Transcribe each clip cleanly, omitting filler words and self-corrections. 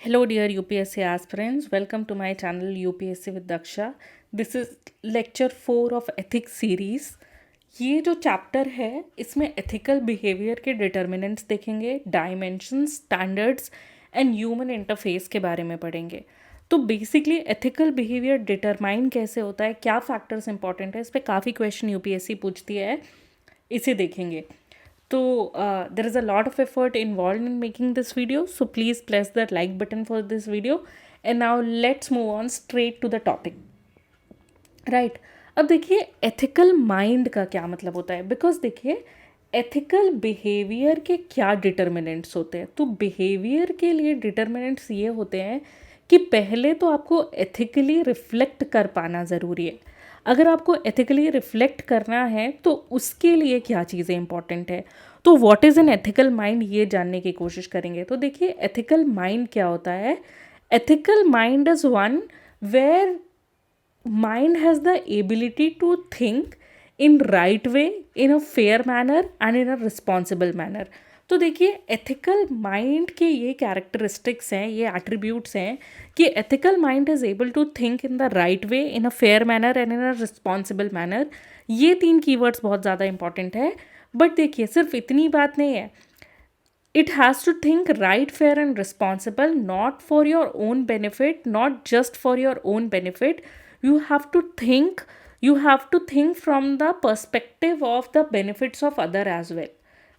Hello, dear UPSC aspirants. Welcome to my channel UPSC with Daksha. This is lecture 4 of ethics series. ये जो chapter है इसमें ethical behaviour के determinants देखेंगे, dimensions, standards and human interface के बारे में पढ़ेंगे. तो बेसिकली एथिकल बिहेवियर डिटरमाइन कैसे होता है, क्या फैक्टर्स इंपॉर्टेंट है, इस पर काफ़ी क्वेश्चन यूपीएससी पूछती है, इसे देखेंगे. So there is a lot of effort involved in making this video, so please press that like button for this video. And now let's move on straight to the topic. Right. अब देखिए ethical mind का क्या मतलब होता है, because देखिए ethical behaviour के क्या डिटर्मिनेंट्स होते हैं. तो बिहेवियर के लिए डिटर्मिनेंट्स ये होते हैं कि पहले तो आपको एथिकली रिफ्लेक्ट कर पाना ज़रूरी है. अगर आपको एथिकली रिफ्लेक्ट करना है तो उसके लिए क्या चीज़ें इंपॉर्टेंट है. तो what is an ethical mind, ये जानने की कोशिश करेंगे. तो देखिए एथिकल माइंड क्या होता है. Ethical mind is one where mind has the ability to think in right way, in a fair manner and in a responsible manner. तो देखिए एथिकल माइंड के ये कैरेक्टरिस्टिक्स हैं, ये एट्रीब्यूट्स हैं कि ethical mind is able to think in the right way, in a fair manner and in a responsible manner. ये 3 keywords बहुत ज़्यादा इंपॉर्टेंट है. बट देखिए सिर्फ इतनी बात नहीं है. It has to think right, fair and responsible, not for your own benefit, not just for your own benefit. You have to think from the perspective of the benefits of other as well.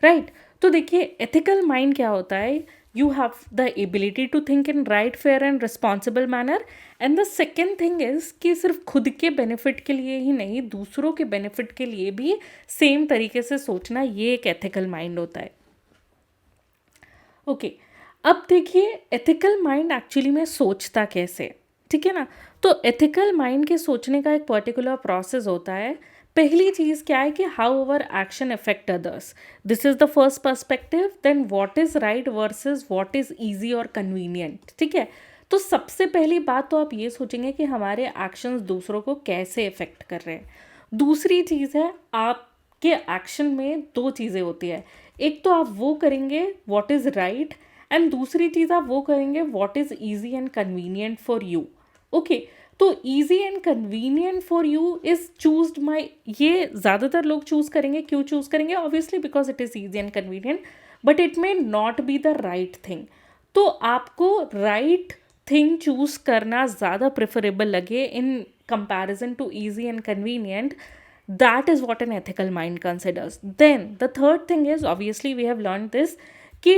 Right? तो देखिए ethical mind क्या होता है. You have the ability to think in right, fair and responsible manner. And the second thing is कि सिर्फ खुद के benefit के लिए ही नहीं, दूसरों के benefit के लिए भी same तरीके से सोचना, ये एक ethical mind होता है. ओके. अब देखिए एथिकल माइंड एक्चुअली में सोचता कैसे, ठीक है ना. तो एथिकल माइंड के सोचने का एक पर्टिकुलर प्रोसेस होता है. पहली चीज़ क्या है कि how our action affect others. This is the first perspective. Then what is right versus what is easy और कन्वीनियंट, ठीक है. तो सबसे पहली बात तो आप ये सोचेंगे कि हमारे एक्शंस दूसरों को कैसे अफेक्ट कर रहे हैं. दूसरी चीज़ है आपके एक्शन में 2 चीज़ें होती है. एक तो आप वो करेंगे व्हाट इज़ राइट एंड दूसरी चीज़ आप वो करेंगे what is easy and convenient for you. Okay. तो easy and convenient for you is choosed my, ये ज़्यादातर लोग चूज़ करेंगे. क्यों चूज़ करेंगे? Obviously because it is easy and convenient, but it may not be the right thing. तो आपको right thing choose करना ज़्यादा प्रेफरेबल लगे in comparison to easy and convenient. That is what an ethical mind considers. Then the third thing is, obviously we have learned this, कि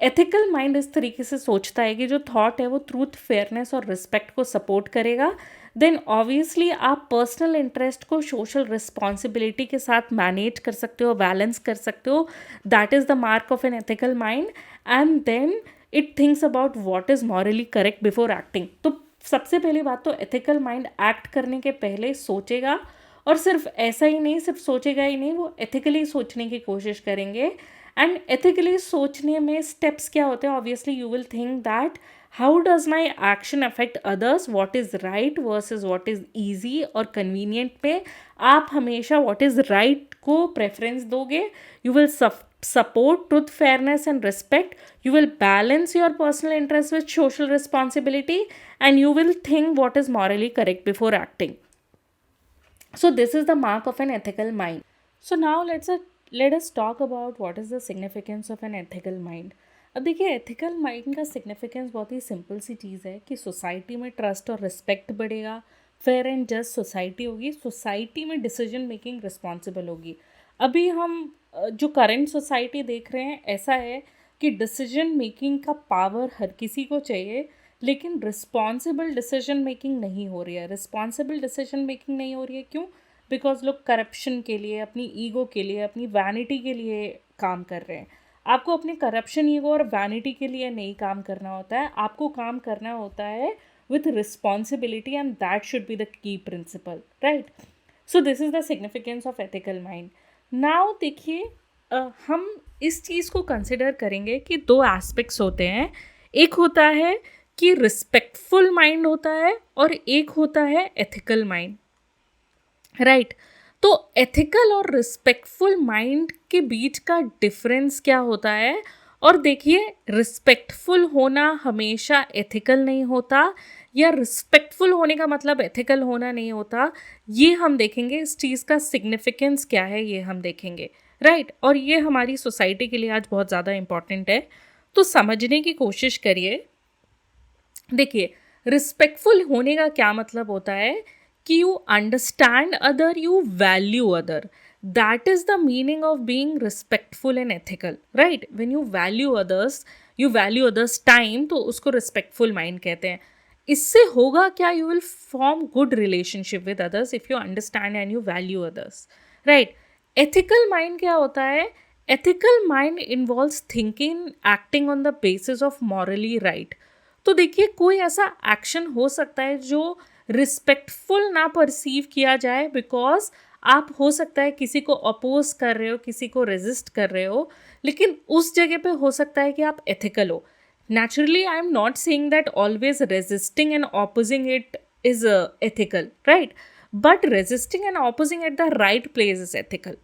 ethical mind इस तरीके से सोचता है कि जो thought है वो truth, fairness और respect को support करेगा. Then obviously आप personal interest को social responsibility के साथ manage कर सकते हो, balance कर सकते हो. That is the mark of an ethical mind. And then it thinks about what is morally correct before acting. तो सबसे पहली बात तो ethical mind act करने के पहले सोचेगा, और सिर्फ ऐसा ही नहीं, सिर्फ सोचेगा ही नहीं, वो एथिकली सोचने की कोशिश करेंगे. एंड एथिकली सोचने में स्टेप्स क्या होते हैं. Obviously you will think that how does my action affect others, what is right versus what is easy और कन्वीनियंट पे आप हमेशा व्हाट इज़ राइट को प्रेफरेंस दोगे. You will support truth, fairness and respect. You will balance your personal interest with social responsibility, and you will think what is morally correct before acting. So this is the mark of an ethical mind. So now let us talk about what is the significance of an ethical mind. अब देखिए ethical mind का significance बहुत ही simple सी चीज़ है कि society में trust और respect बढ़ेगा, fair and just society होगी, सोसाइटी में डिसीजन मेकिंग रिस्पॉन्सिबल होगी. अभी हम जो करंट सोसाइटी देख रहे हैं ऐसा है कि डिसीजन मेकिंग का पावर हर किसी को चाहिए, लेकिन रिस्पॉन्सिबल डिसीजन मेकिंग नहीं हो रही है. रिस्पॉन्सिबल डिसीजन मेकिंग नहीं हो रही है क्यों? बिकॉज लोग करप्शन के लिए, अपनी ईगो के लिए, अपनी वैनिटी के लिए काम कर रहे हैं. आपको अपने करप्शन, ईगो और वैनिटी के लिए नहीं काम करना होता है. आपको काम करना होता है with responsibility, and that should be the key principle, right. So this is the significance of ethical mind. Now देखिए हम इस चीज़ को कंसिडर करेंगे कि 2 एस्पेक्ट्स होते हैं. एक होता है कि रिस्पेक्टफुल माइंड होता है और एक होता है एथिकल माइंड, राइट. तो एथिकल और रिस्पेक्टफुल माइंड के बीच का डिफरेंस क्या होता है. और देखिए, रिस्पेक्टफुल होना हमेशा एथिकल नहीं होता, या रिस्पेक्टफुल होने का मतलब एथिकल होना नहीं होता। ये हम देखेंगे, इस चीज़ का सिग्निफिकेंस क्या है ये हम देखेंगे, राइट। और ये हमारी सोसाइटी के लिए आज बहुत ज़्यादा इम्पॉर्टेंट है, तो समझने की कोशिश करिए। देखिए, रिस्पेक्टफुल होने का क्या मतलब होता है कि you understand other, you value other. That is the meaning of being respectful and ethical, right. When you value others time, तो उसको रिस्पेक्टफुल माइंड कहते हैं। इससे होगा क्या, you will form good relationship with others if you understand and you value others, right. Ethical mind क्या होता है? Ethical mind involves thinking, acting on the basis of morally right. तो देखिए, कोई ऐसा एक्शन हो सकता है जो रिस्पेक्टफुल ना परसीव किया जाए, बिकॉज आप हो सकता है किसी को अपोज कर रहे हो, किसी को रेजिस्ट कर रहे हो, लेकिन उस जगह पे हो सकता है कि आप एथिकल हो। Naturally I am not saying that always resisting and opposing it is ethical, right? But resisting and opposing at the right place is ethical.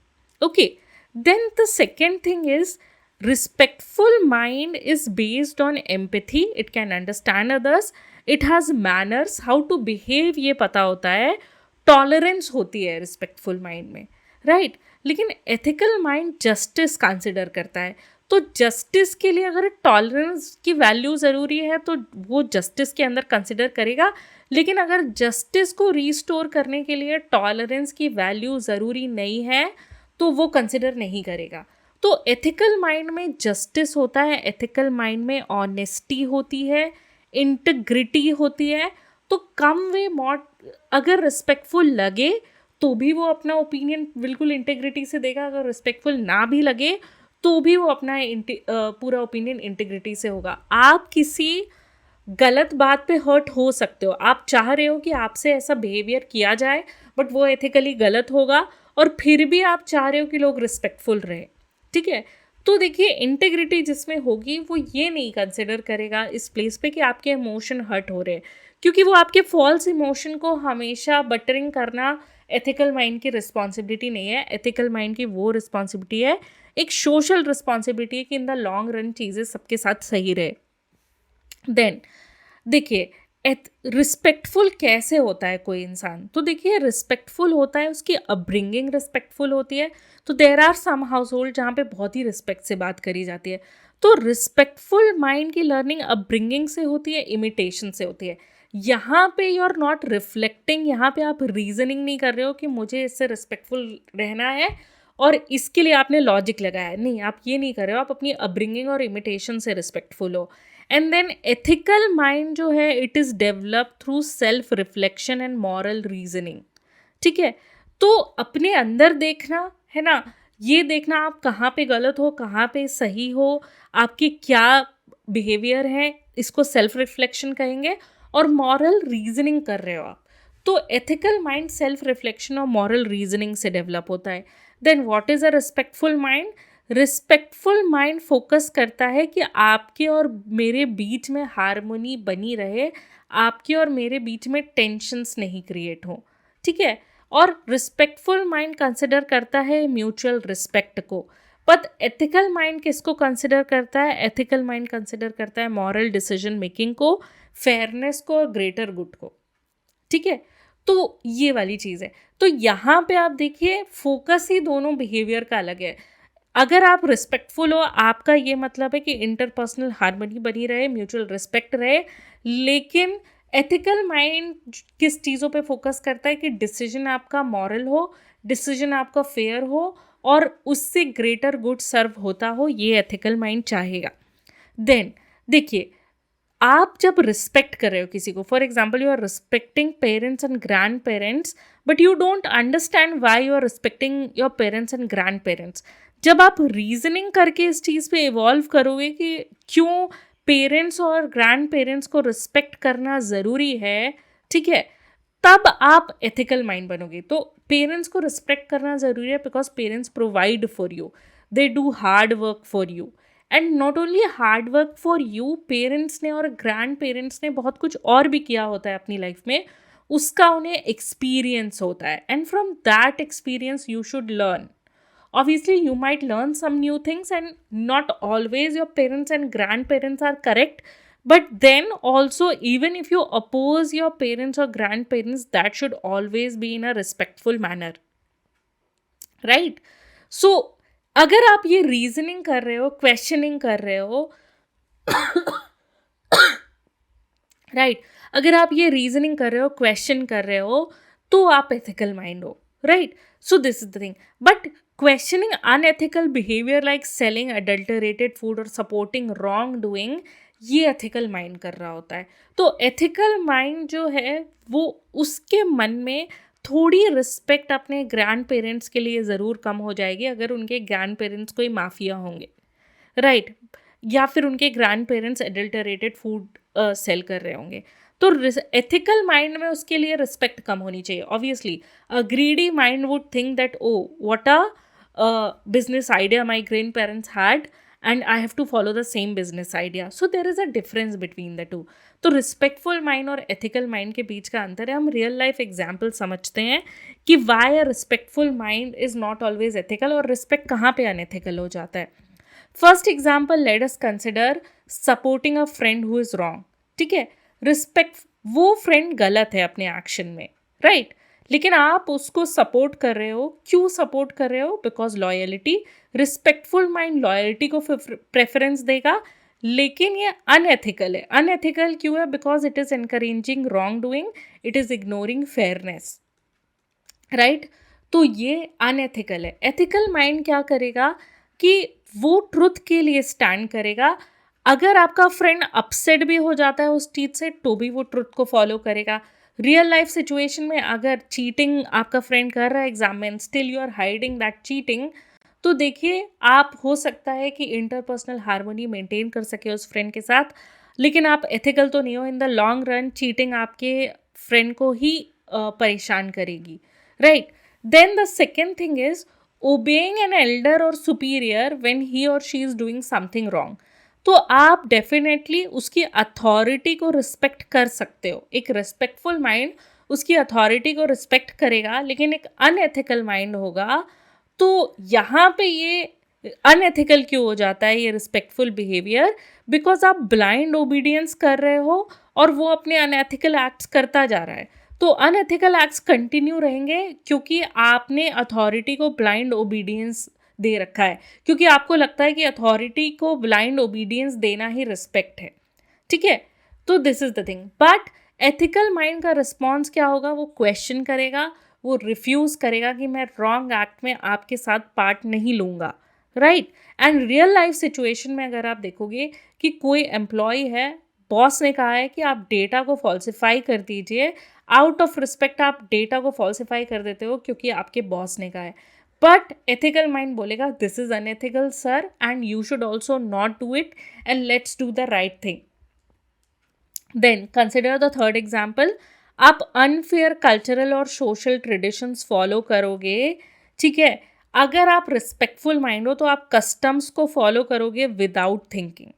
Okay. Then the second thing is, respectful mind is based on empathy. It can understand others. It has manners, how to behave ये पता होता है। Tolerance होती है respectful mind में, right. लेकिन ethical mind justice consider करता है। तो जस्टिस के लिए अगर टॉलरेंस की वैल्यू ज़रूरी है तो वो जस्टिस के अंदर कंसिडर करेगा, लेकिन अगर जस्टिस को रीस्टोर करने के लिए टॉलरेंस की वैल्यू ज़रूरी नहीं है तो वो कंसिडर नहीं करेगा। तो एथिकल माइंड में जस्टिस होता है, एथिकल माइंड में ऑनेस्टी होती है, इंटीग्रिटी होती है। तो कम वे मॉड अगर रिस्पेक्टफुल लगे तो भी वो अपना ओपिनियन बिल्कुल इंटीग्रिटी से देगा, अगर रिस्पेक्टफुल ना भी लगे तो भी वो अपना पूरा ओपिनियन इंटीग्रिटी से होगा। आप किसी गलत बात पे हर्ट हो सकते हो, आप चाह रहे हो कि आपसे ऐसा बिहेवियर किया जाए बट वो एथिकली गलत होगा, और फिर भी आप चाह रहे हो कि लोग रिस्पेक्टफुल रहे, ठीक है। तो देखिए, इंटीग्रिटी जिसमें होगी वो ये नहीं कंसिडर करेगा इस प्लेस पे कि आपके इमोशन हर्ट हो रहे हैं, क्योंकि वो आपके फॉल्स इमोशन को हमेशा बटरिंग करना एथिकल माइंड की रिस्पॉन्सिबिलिटी नहीं है। एथिकल माइंड की वो रिस्पॉन्सिबिलिटी है, एक सोशल रिस्पॉन्सिबिलिटी है कि इन द लॉन्ग रन चीज़ें सबके साथ सही रहे। देन देखिए, रिस्पेक्टफुल कैसे होता है कोई इंसान? तो देखिए, रिस्पेक्टफुल होता है, उसकी अपब्रिंगिंग रिस्पेक्टफुल होती है। तो there are some household जहाँ पे बहुत ही रिस्पेक्ट से बात करी जाती है। तो रिस्पेक्टफुल माइंड की लर्निंग अपब्रिंगिंग से होती है, इमिटेशन से होती है। यहाँ पे यू आर नॉट रिफ्लेक्टिंग, यहाँ पे आप रीजनिंग नहीं कर रहे हो कि मुझे इससे रिस्पेक्टफुल रहना है और इसके लिए आपने लॉजिक लगाया है, नहीं, आप ये नहीं कर रहे हो, आप अपनी अपब्रिंगिंग और इमिटेशन से रिस्पेक्टफुल हो। एंड देन एथिकल माइंड जो है, it is develop through self reflection and moral reasoning, ठीक है। तो अपने अंदर देखना है ना, ये देखना आप कहाँ पे गलत हो, कहाँ पे सही हो, आपकी क्या बिहेवियर है, इसको सेल्फ रिफ्लेक्शन कहेंगे, और मॉरल रीजनिंग कर रहे हो आप। तो एथिकल माइंड सेल्फ रिफ्लेक्शन और मॉरल रीजनिंग से डेवलप होता है। Then what is a respectful mind? Respectful mind focus करता है कि आपके और मेरे बीच में हारमोनी बनी रहे, आपके और मेरे बीच में टेंशन्स नहीं क्रिएट हो, ठीक है। और रिस्पेक्टफुल माइंड कंसिडर करता है म्यूचुअल रिस्पेक्ट को। बट एथिकल माइंड किसको कंसिडर करता है? एथिकल माइंड कंसिडर करता है मॉरल डिसीजन मेकिंग को, फेयरनेस को और ग्रेटर गुड को, ठीक है। तो ये वाली चीज़ है। तो यहाँ पे आप देखिए, फोकस ही दोनों बिहेवियर का अलग है। अगर आप रिस्पेक्टफुल हो, आपका ये मतलब है कि इंटरपर्सनल हार्मनी बनी रहे, म्यूचुअल रिस्पेक्ट रहे। लेकिन एथिकल माइंड किस चीज़ों पे फोकस करता है कि डिसीजन आपका मॉरल हो, डिसीजन आपका फेयर हो और उससे ग्रेटर गुड सर्व होता हो, ये एथिकल माइंड चाहेगा। देन देखिए, आप जब रिस्पेक्ट कर रहे हो किसी को, for example you are respecting parents and grandparents, but you don't understand why you are respecting your parents and grandparents. जब आप रीजनिंग करके इस चीज़ पे इवॉल्व करोगे कि क्यों पेरेंट्स और ग्रैंड पेरेंट्स को रिस्पेक्ट करना ज़रूरी है, ठीक है, तब आप एथिकल माइंड बनोगे। तो पेरेंट्स को रिस्पेक्ट करना ज़रूरी है because parents provide for you, they do hard work for you, and not only hard work for you, parents ने और ग्रैंड पेरेंट्स ने बहुत कुछ और भी किया होता है अपनी लाइफ में, उसका उन्हें एक्सपीरियंस होता है, and from that experience you should learn. Obviously you might learn some new things, and not always your parents and grandparents are correct, but then also, even if you oppose your parents or grandparents, that should always be in a respectful manner, right? So अगर आप ये reasoning कर रहे हो, questioning कर रहे हो, right, अगर आप ये रीजनिंग कर रहे हो, क्वेश्चन कर रहे हो, तो आप एथिकल माइंड हो, right? So this is the thing. But questioning unethical behaviour like selling adulterated food और सपोर्टिंग रॉन्ग डूइंग, ये एथिकल माइंड कर रहा होता है. तो एथिकल माइंड जो है वो उसके मन में थोड़ी रिस्पेक्ट अपने ग्रैंड पेरेंट्स के लिए ज़रूर कम हो जाएगी अगर उनके ग्रैंड पेरेंट्स कोई माफिया होंगे, राइट? या फिर उनके ग्रैंड पेरेंट्स एडल्टरेटेड फूड सेल कर रहे होंगे. तो एथिकल माइंड में उसके लिए रिस्पेक्ट कम होनी चाहिए. Obviously a greedy mind would think that oh what a business idea my grand parents had and I have to follow the same business idea. So there is a difference between the two. तो respectful mind और ethical mind के बीच का अंतर है. हम real life example समझते हैं कि why a respectful mind is not always ethical, और रिस्पेक्ट कहाँ पे अनएथिकल हो जाता है. First example, late us consider supporting a friend who is wrong. ठीक है, रिस्पेक्ट, वो फ्रेंड गलत है अपने एक्शन में, राइट? लेकिन आप उसको सपोर्ट कर रहे हो. क्यों सपोर्ट कर रहे हो? Because loyalty. Respectful mind loyalty को प्रेफरेंस देगा, लेकिन ये अनएथिकल है. अनएथिकल क्यों है? Because it is encouraging wrong doing, it is ignoring fairness, right? तो ये अनएथिकल है. एथिकल माइंड क्या करेगा कि वो ट्रुथ के लिए स्टैंड करेगा. अगर आपका फ्रेंड अपसेट भी हो जाता है उस चीज़ से, तो भी वो ट्रुथ को फॉलो करेगा. रियल लाइफ सिचुएशन में अगर चीटिंग आपका फ्रेंड कर रहा है एग्जाम में, still you are hiding that cheating, तो देखिए आप हो सकता है कि इंटरपर्सनल हार्मोनी मेंटेन कर सके उस फ्रेंड के साथ, लेकिन आप एथिकल तो नहीं हो. In the long run cheating आपके फ्रेंड को ही परेशान करेगी, right? Then the second thing is obeying an elder or superior when he or she is doing something wrong. तो आप डेफिनेटली उसकी अथॉरिटी को रिस्पेक्ट कर सकते हो. एक रिस्पेक्टफुल माइंड उसकी अथॉरिटी को रिस्पेक्ट करेगा, लेकिन एक अनएथिकल माइंड होगा. तो यहाँ पे ये अनएथिकल क्यों हो जाता है ये रिस्पेक्टफुल बिहेवियर? बिकॉज आप ब्लाइंड ओबीडियंस कर रहे हो और वो अपने अनएथिकल एक्ट्स करता जा रहा है. तो अनएथिकल एक्ट्स कंटिन्यू रहेंगे क्योंकि आपने अथॉरिटी को ब्लाइंड ओबीडियंस दे रखा है, क्योंकि आपको लगता है कि अथॉरिटी को ब्लाइंड ओबीडियंस देना ही रिस्पेक्ट है. ठीक है, तो this is the thing. But ethical mind का रिस्पॉन्स क्या होगा? वो क्वेश्चन करेगा, वो रिफ्यूज़ करेगा कि मैं रॉन्ग एक्ट में आपके साथ पार्ट नहीं लूँगा, right? And real life situation में अगर आप देखोगे कि कोई एम्प्लॉय है, बॉस ने कहा है कि आप डेटा को फॉल्सिफाई कर दीजिए, आउट ऑफ रिस्पेक्ट आप डेटा को फॉल्सिफाई कर देते हो क्योंकि आपके बॉस ने कहा है. बट एथिकल माइंड बोलेगा this is unethical sir, and you should also not do it, and let's do the right thing. Then consider the third example. आप अनफेयर कल्चरल और सोशल ट्रेडिशंस फॉलो करोगे, ठीक है? अगर आप रिस्पेक्टफुल माइंड हो तो आप कस्टम्स को फॉलो करोगे विदाउट थिंकिंग.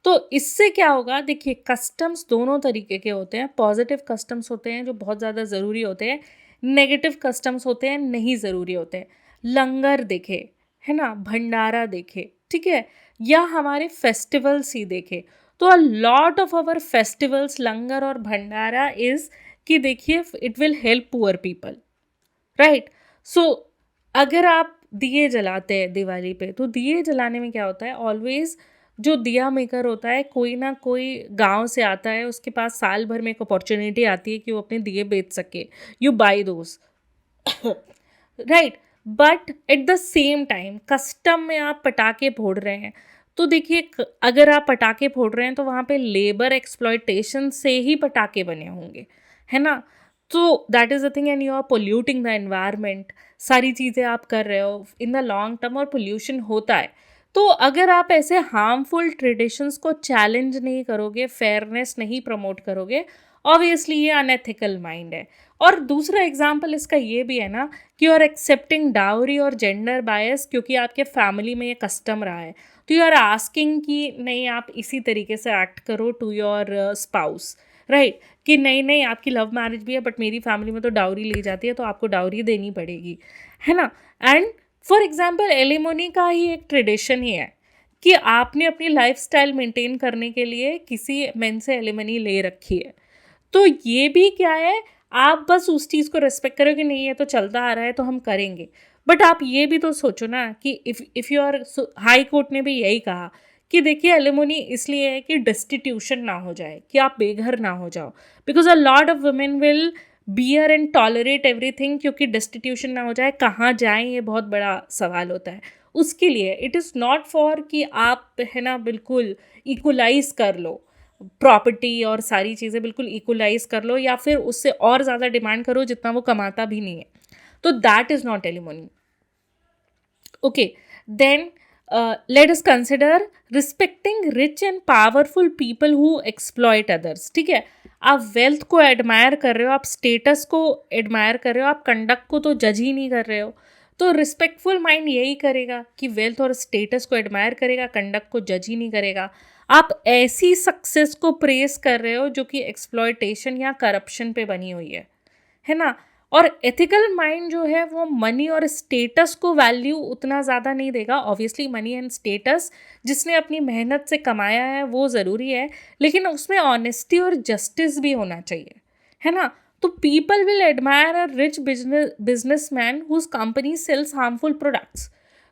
तो इससे क्या होगा? देखिए, कस्टम्स दोनों तरीके के होते हैं. पॉजिटिव कस्टम्स होते हैं जो बहुत ज़्यादा ज़रूरी होते हैं, नेगेटिव कस्टम्स होते हैं नहीं ज़रूरी होते हैं. लंगर देखे, है ना, भंडारा देखे, ठीक है, या हमारे फेस्टिवल्स ही देखे, तो a lot of our festivals, langar और भंडारा इज़ कि देखिए it will help poor people, right? So अगर आप दिए जलाते हैं दिवाली पे, तो दिए जलाने में क्या होता है? ऑलवेज जो दिया मेकर होता है कोई ना कोई गांव से आता है, उसके पास साल भर में एक अपॉर्चुनिटी आती है कि वो अपने दिए बेच सके. You buy those, right? But at the same time custom में आप पटाखे फोड़ रहे हैं, तो देखिए अगर आप पटाखे फोड़ रहे हैं तो वहाँ पे लेबर एक्सप्लॉयटेशन से ही पटाखे बने होंगे, है ना? तो that is the thing, and you are polluting the environment. सारी चीज़ें आप कर रहे हो इन द लॉन्ग टर्म और पोल्यूशन होता है. तो अगर आप ऐसे हार्मफुल ट्रेडिशंस को चैलेंज नहीं करोगे, फेयरनेस नहीं प्रमोट करोगे, ऑब्वियसली ये अनएथिकल माइंड है. और दूसरा एग्जाम्पल इसका ये भी है ना कि यू आर एक्सेप्टिंग डाउरी और जेंडर बायस क्योंकि आपके फैमिली में ये कस्टम रहा है, तो यू आर आस्किंग कि नहीं आप इसी तरीके से एक्ट करो टू योर स्पाउस, राइट? कि नहीं नहीं आपकी लव मैरिज भी है बट मेरी फैमिली में तो डाउरी ली जाती है तो आपको डाउरी देनी पड़ेगी, है ना? एंड फॉर एग्जाम्पल एलिमोनी का ही एक ट्रेडिशन ही है कि आपने अपनी लाइफस्टाइल मेंटेन करने के लिए किसी मेन से एलिमनी ले रखी है। तो ये भी क्या है, आप बस उस चीज़ को रिस्पेक्ट करो कि नहीं, ये तो चलता आ रहा है तो हम करेंगे। बट आप ये भी तो सोचो ना कि if you are, high court ने भी यही कहा कि देखिए एलिमोनी इसलिए है कि डिस्टिट्यूशन ना हो जाए, कि आप बेघर ना हो जाओ, because a lot of women will beer and tolerate everything, क्योंकि डिस्टिट्यूशन ना हो जाए, कहाँ जाएं ये बहुत बड़ा सवाल होता है। उसके लिए इट इज़ नॉट फॉर कि आप है ना बिल्कुल इक्वलाइज कर लो प्रॉपर्टी और सारी चीज़ें, बिल्कुल इक्वलाइज कर लो या फिर उससे और ज़्यादा डिमांड करो जितना वो कमाता भी नहीं है, तो that is not alimony. Okay, then let us consider respecting rich and powerful people who exploit others. ठीक है, आप वेल्थ को एडमायर कर रहे हो, आप स्टेटस को एडमायर कर रहे हो, आप कंडक्ट को तो जज ही नहीं कर रहे हो। तो रिस्पेक्टफुल माइंड यही करेगा कि वेल्थ और स्टेटस को एडमायर करेगा, कंडक्ट को जज ही नहीं करेगा। आप ऐसी सक्सेस को प्रेस कर रहे हो जो कि एक्सप्लॉयटेशन या करप्शन पे बनी हुई है ना। और एथिकल माइंड जो है वो मनी और स्टेटस को वैल्यू उतना ज़्यादा नहीं देगा। ऑब्वियसली मनी एंड स्टेटस जिसने अपनी मेहनत से कमाया है वो ज़रूरी है, लेकिन उसमें ऑनेस्टी और जस्टिस भी होना चाहिए, है ना। तो people will admire a rich businessman whose company sells harmful products.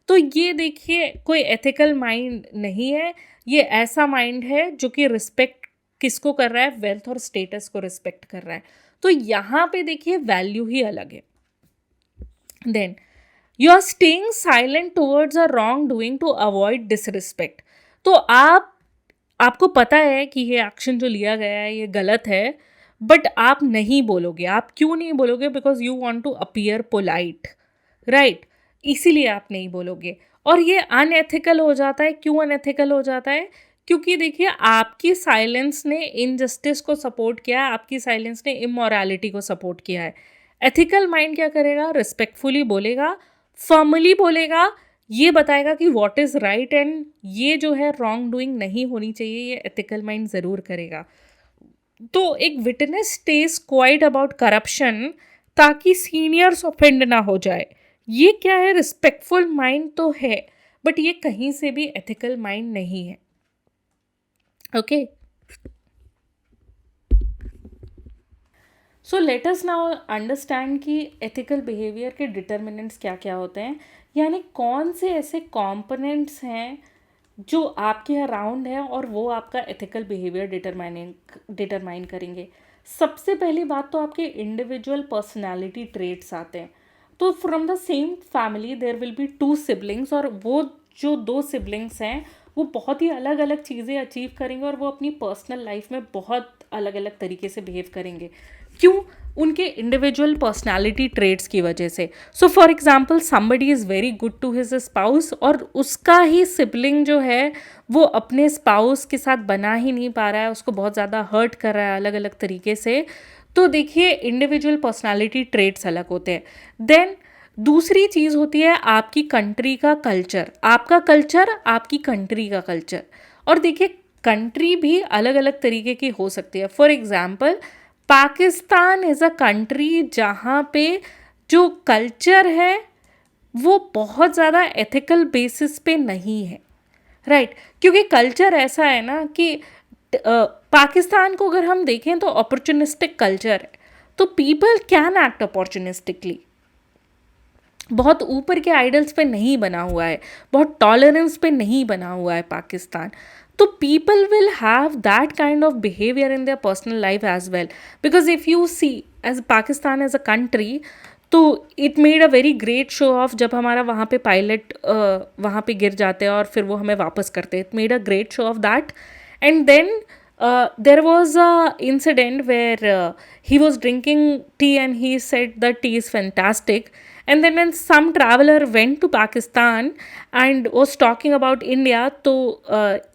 तो ये देखिए कोई एथिकल माइंड नहीं है, ये ऐसा माइंड है जो कि रिस्पेक्ट किसको कर रहा है, वेल्थ और स्टेटस को रिस्पेक्ट कर रहा है। तो यहाँ पे देखिए वैल्यू ही अलग है। Then you are staying silent towards a wrong doing to avoid disrespect. तो आपको पता है कि ये एक्शन जो लिया गया है ये गलत है, बट आप नहीं बोलोगे। आप क्यों नहीं बोलोगे? Because you want to appear polite, right, इसीलिए आप नहीं बोलोगे। और ये अनएथिकल हो जाता है। क्यों अनएथिकल हो जाता है? क्योंकि देखिए आपकी साइलेंस ने इनजस्टिस को सपोर्ट किया है, आपकी साइलेंस ने इमोरालिटी को सपोर्ट किया है। एथिकल माइंड क्या करेगा? रिस्पेक्टफुली बोलेगा, फॉर्मली बोलेगा, ये बताएगा कि व्हाट इज़ राइट एंड ये जो है रॉन्ग डूइंग नहीं होनी चाहिए, ये एथिकल माइंड ज़रूर करेगा। तो एक witness stage quite about corruption ताकि सीनियर्स ऑफेंड ना हो जाए। ये क्या है? रिस्पेक्टफुल माइंड तो है, बट ये कहीं से भी एथिकल माइंड नहीं है। Okay, so let us now understand कि एथिकल बिहेवियर के डिटर्मिनेंट्स क्या क्या होते हैं, यानी कौन से ऐसे कॉम्पोनेंट्स हैं जो आपके अराउंड है और वो आपका एथिकल बिहेवियर डिटरमाइन करेंगे। सबसे पहली बात तो आपके इंडिविजुअल पर्सनालिटी ट्रेट्स आते हैं। तो from the same family there will be two siblings, और वो जो दो सिबलिंग्स हैं वो बहुत ही अलग अलग चीज़ें अचीव करेंगे और वो अपनी पर्सनल लाइफ में बहुत अलग अलग तरीके से बिहेव करेंगे। क्यों? उनके इंडिविजुअल पर्सनालिटी ट्रेट्स की वजह से। So for example somebody is very good to his spouse और उसका ही सिबलिंग जो है वो अपने स्पाउस के साथ बना ही नहीं पा रहा है, उसको बहुत ज़्यादा हर्ट कर रहा है अलग अलग तरीके से। तो देखिए इंडिविजुअल पर्सनालिटी ट्रेट्स अलग होते हैं। देन दूसरी चीज़ होती है आपकी कंट्री का कल्चर, आपका कल्चर, आपकी कंट्री का कल्चर। और देखिए कंट्री भी अलग अलग तरीके की हो सकती है। For example Pakistan is a country जहाँ पे जो कल्चर है वो बहुत ज़्यादा एथिकल बेसिस पे नहीं है, राइट। क्योंकि कल्चर ऐसा है ना कि पाकिस्तान को अगर हम देखें तो अपॉर्चुनिस्टिक कल्चर है, तो पीपल कैन एक्ट अपॉर्चुनिस्टिकली। बहुत ऊपर के आइडल्स पे नहीं बना हुआ है, बहुत टॉलरेंस पे नहीं बना हुआ है पाकिस्तान। तो people will have that kind of behaviour in their personal life as well, because if you see as Pakistan as a country, तो it made a very great show of जब हमारा वहाँ पे पायलट वहाँ पे गिर जाते हैं और फिर वो हमें वापस करते हैं। It made a great show of that. And then there was a incident where he was drinking tea and he said the tea is fantastic. And then when some traveler went to Pakistan and was talking about India, तो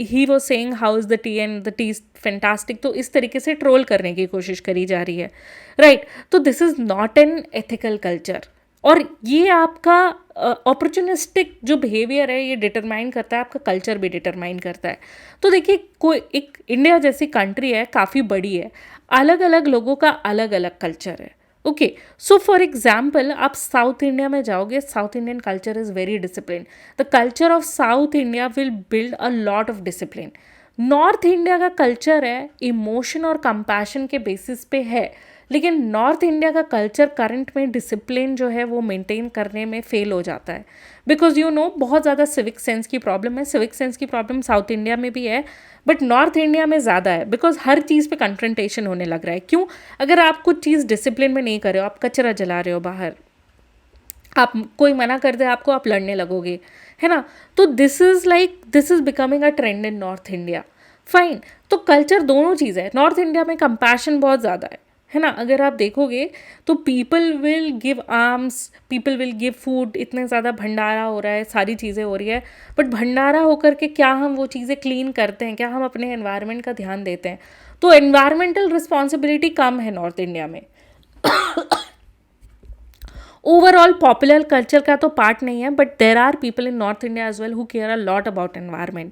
he was saying how is the tea and the tea is fantastic. तो इस तरीके से troll करने की कोशिश करी जा रही है, राइट। तो this is not an ethical culture. और ये आपका अपॉर्चुनिस्टिक जो बिहेवियर है ये डिटरमाइन करता है, आपका कल्चर भी डिटरमाइन करता है। तो देखिए कोई एक इंडिया जैसी कंट्री है, काफ़ी बड़ी है, अलग अलग लोगों का अलग अलग कल्चर है। ओके, सो फॉर एग्जाम्पल आप साउथ इंडिया में जाओगे, south Indian culture is very discipline. The culture of south India will build a lot of discipline. North India का कल्चर है इमोशन और कंपैशन के बेसिस पे है, लेकिन नॉर्थ इंडिया का कल्चर करंट में डिसिप्लिन जो है वो मेंटेन करने में फेल हो जाता है. बिकॉज यू नो बहुत ज़्यादा सिविक सेंस की प्रॉब्लम है. सिविक सेंस की प्रॉब्लम साउथ इंडिया में भी है, बट नॉर्थ इंडिया में ज़्यादा है. बिकॉज हर चीज़ पे कन्फ्रंटेशन होने लग रहा है. क्यों? अगर आप कुछ चीज़ डिसिप्लिन में नहीं कर रहे हो, आप कचरा जला रहे हो बाहर, आप कोई मना कर दे आपको, आप लड़ने लगोगे, है ना. तो this is becoming a trend in north India. Fine. तो कल्चर दोनों चीज़ है. नॉर्थ इंडिया में कंपैशन बहुत ज़्यादा है ना. अगर आप देखोगे तो people will give arms, people will give food, इतने ज़्यादा भंडारा हो रहा है, सारी चीज़ें हो रही है, बट भंडारा होकर के क्या हम वो चीज़ें क्लीन करते हैं? क्या हम अपने एनवायरनमेंट का ध्यान देते हैं? तो एनवायरमेंटल रिस्पॉन्सिबिलिटी कम है नॉर्थ इंडिया में. ओवरऑल पॉपुलर कल्चर का तो पार्ट नहीं है, but there are people in north India as well who care a lot about environment.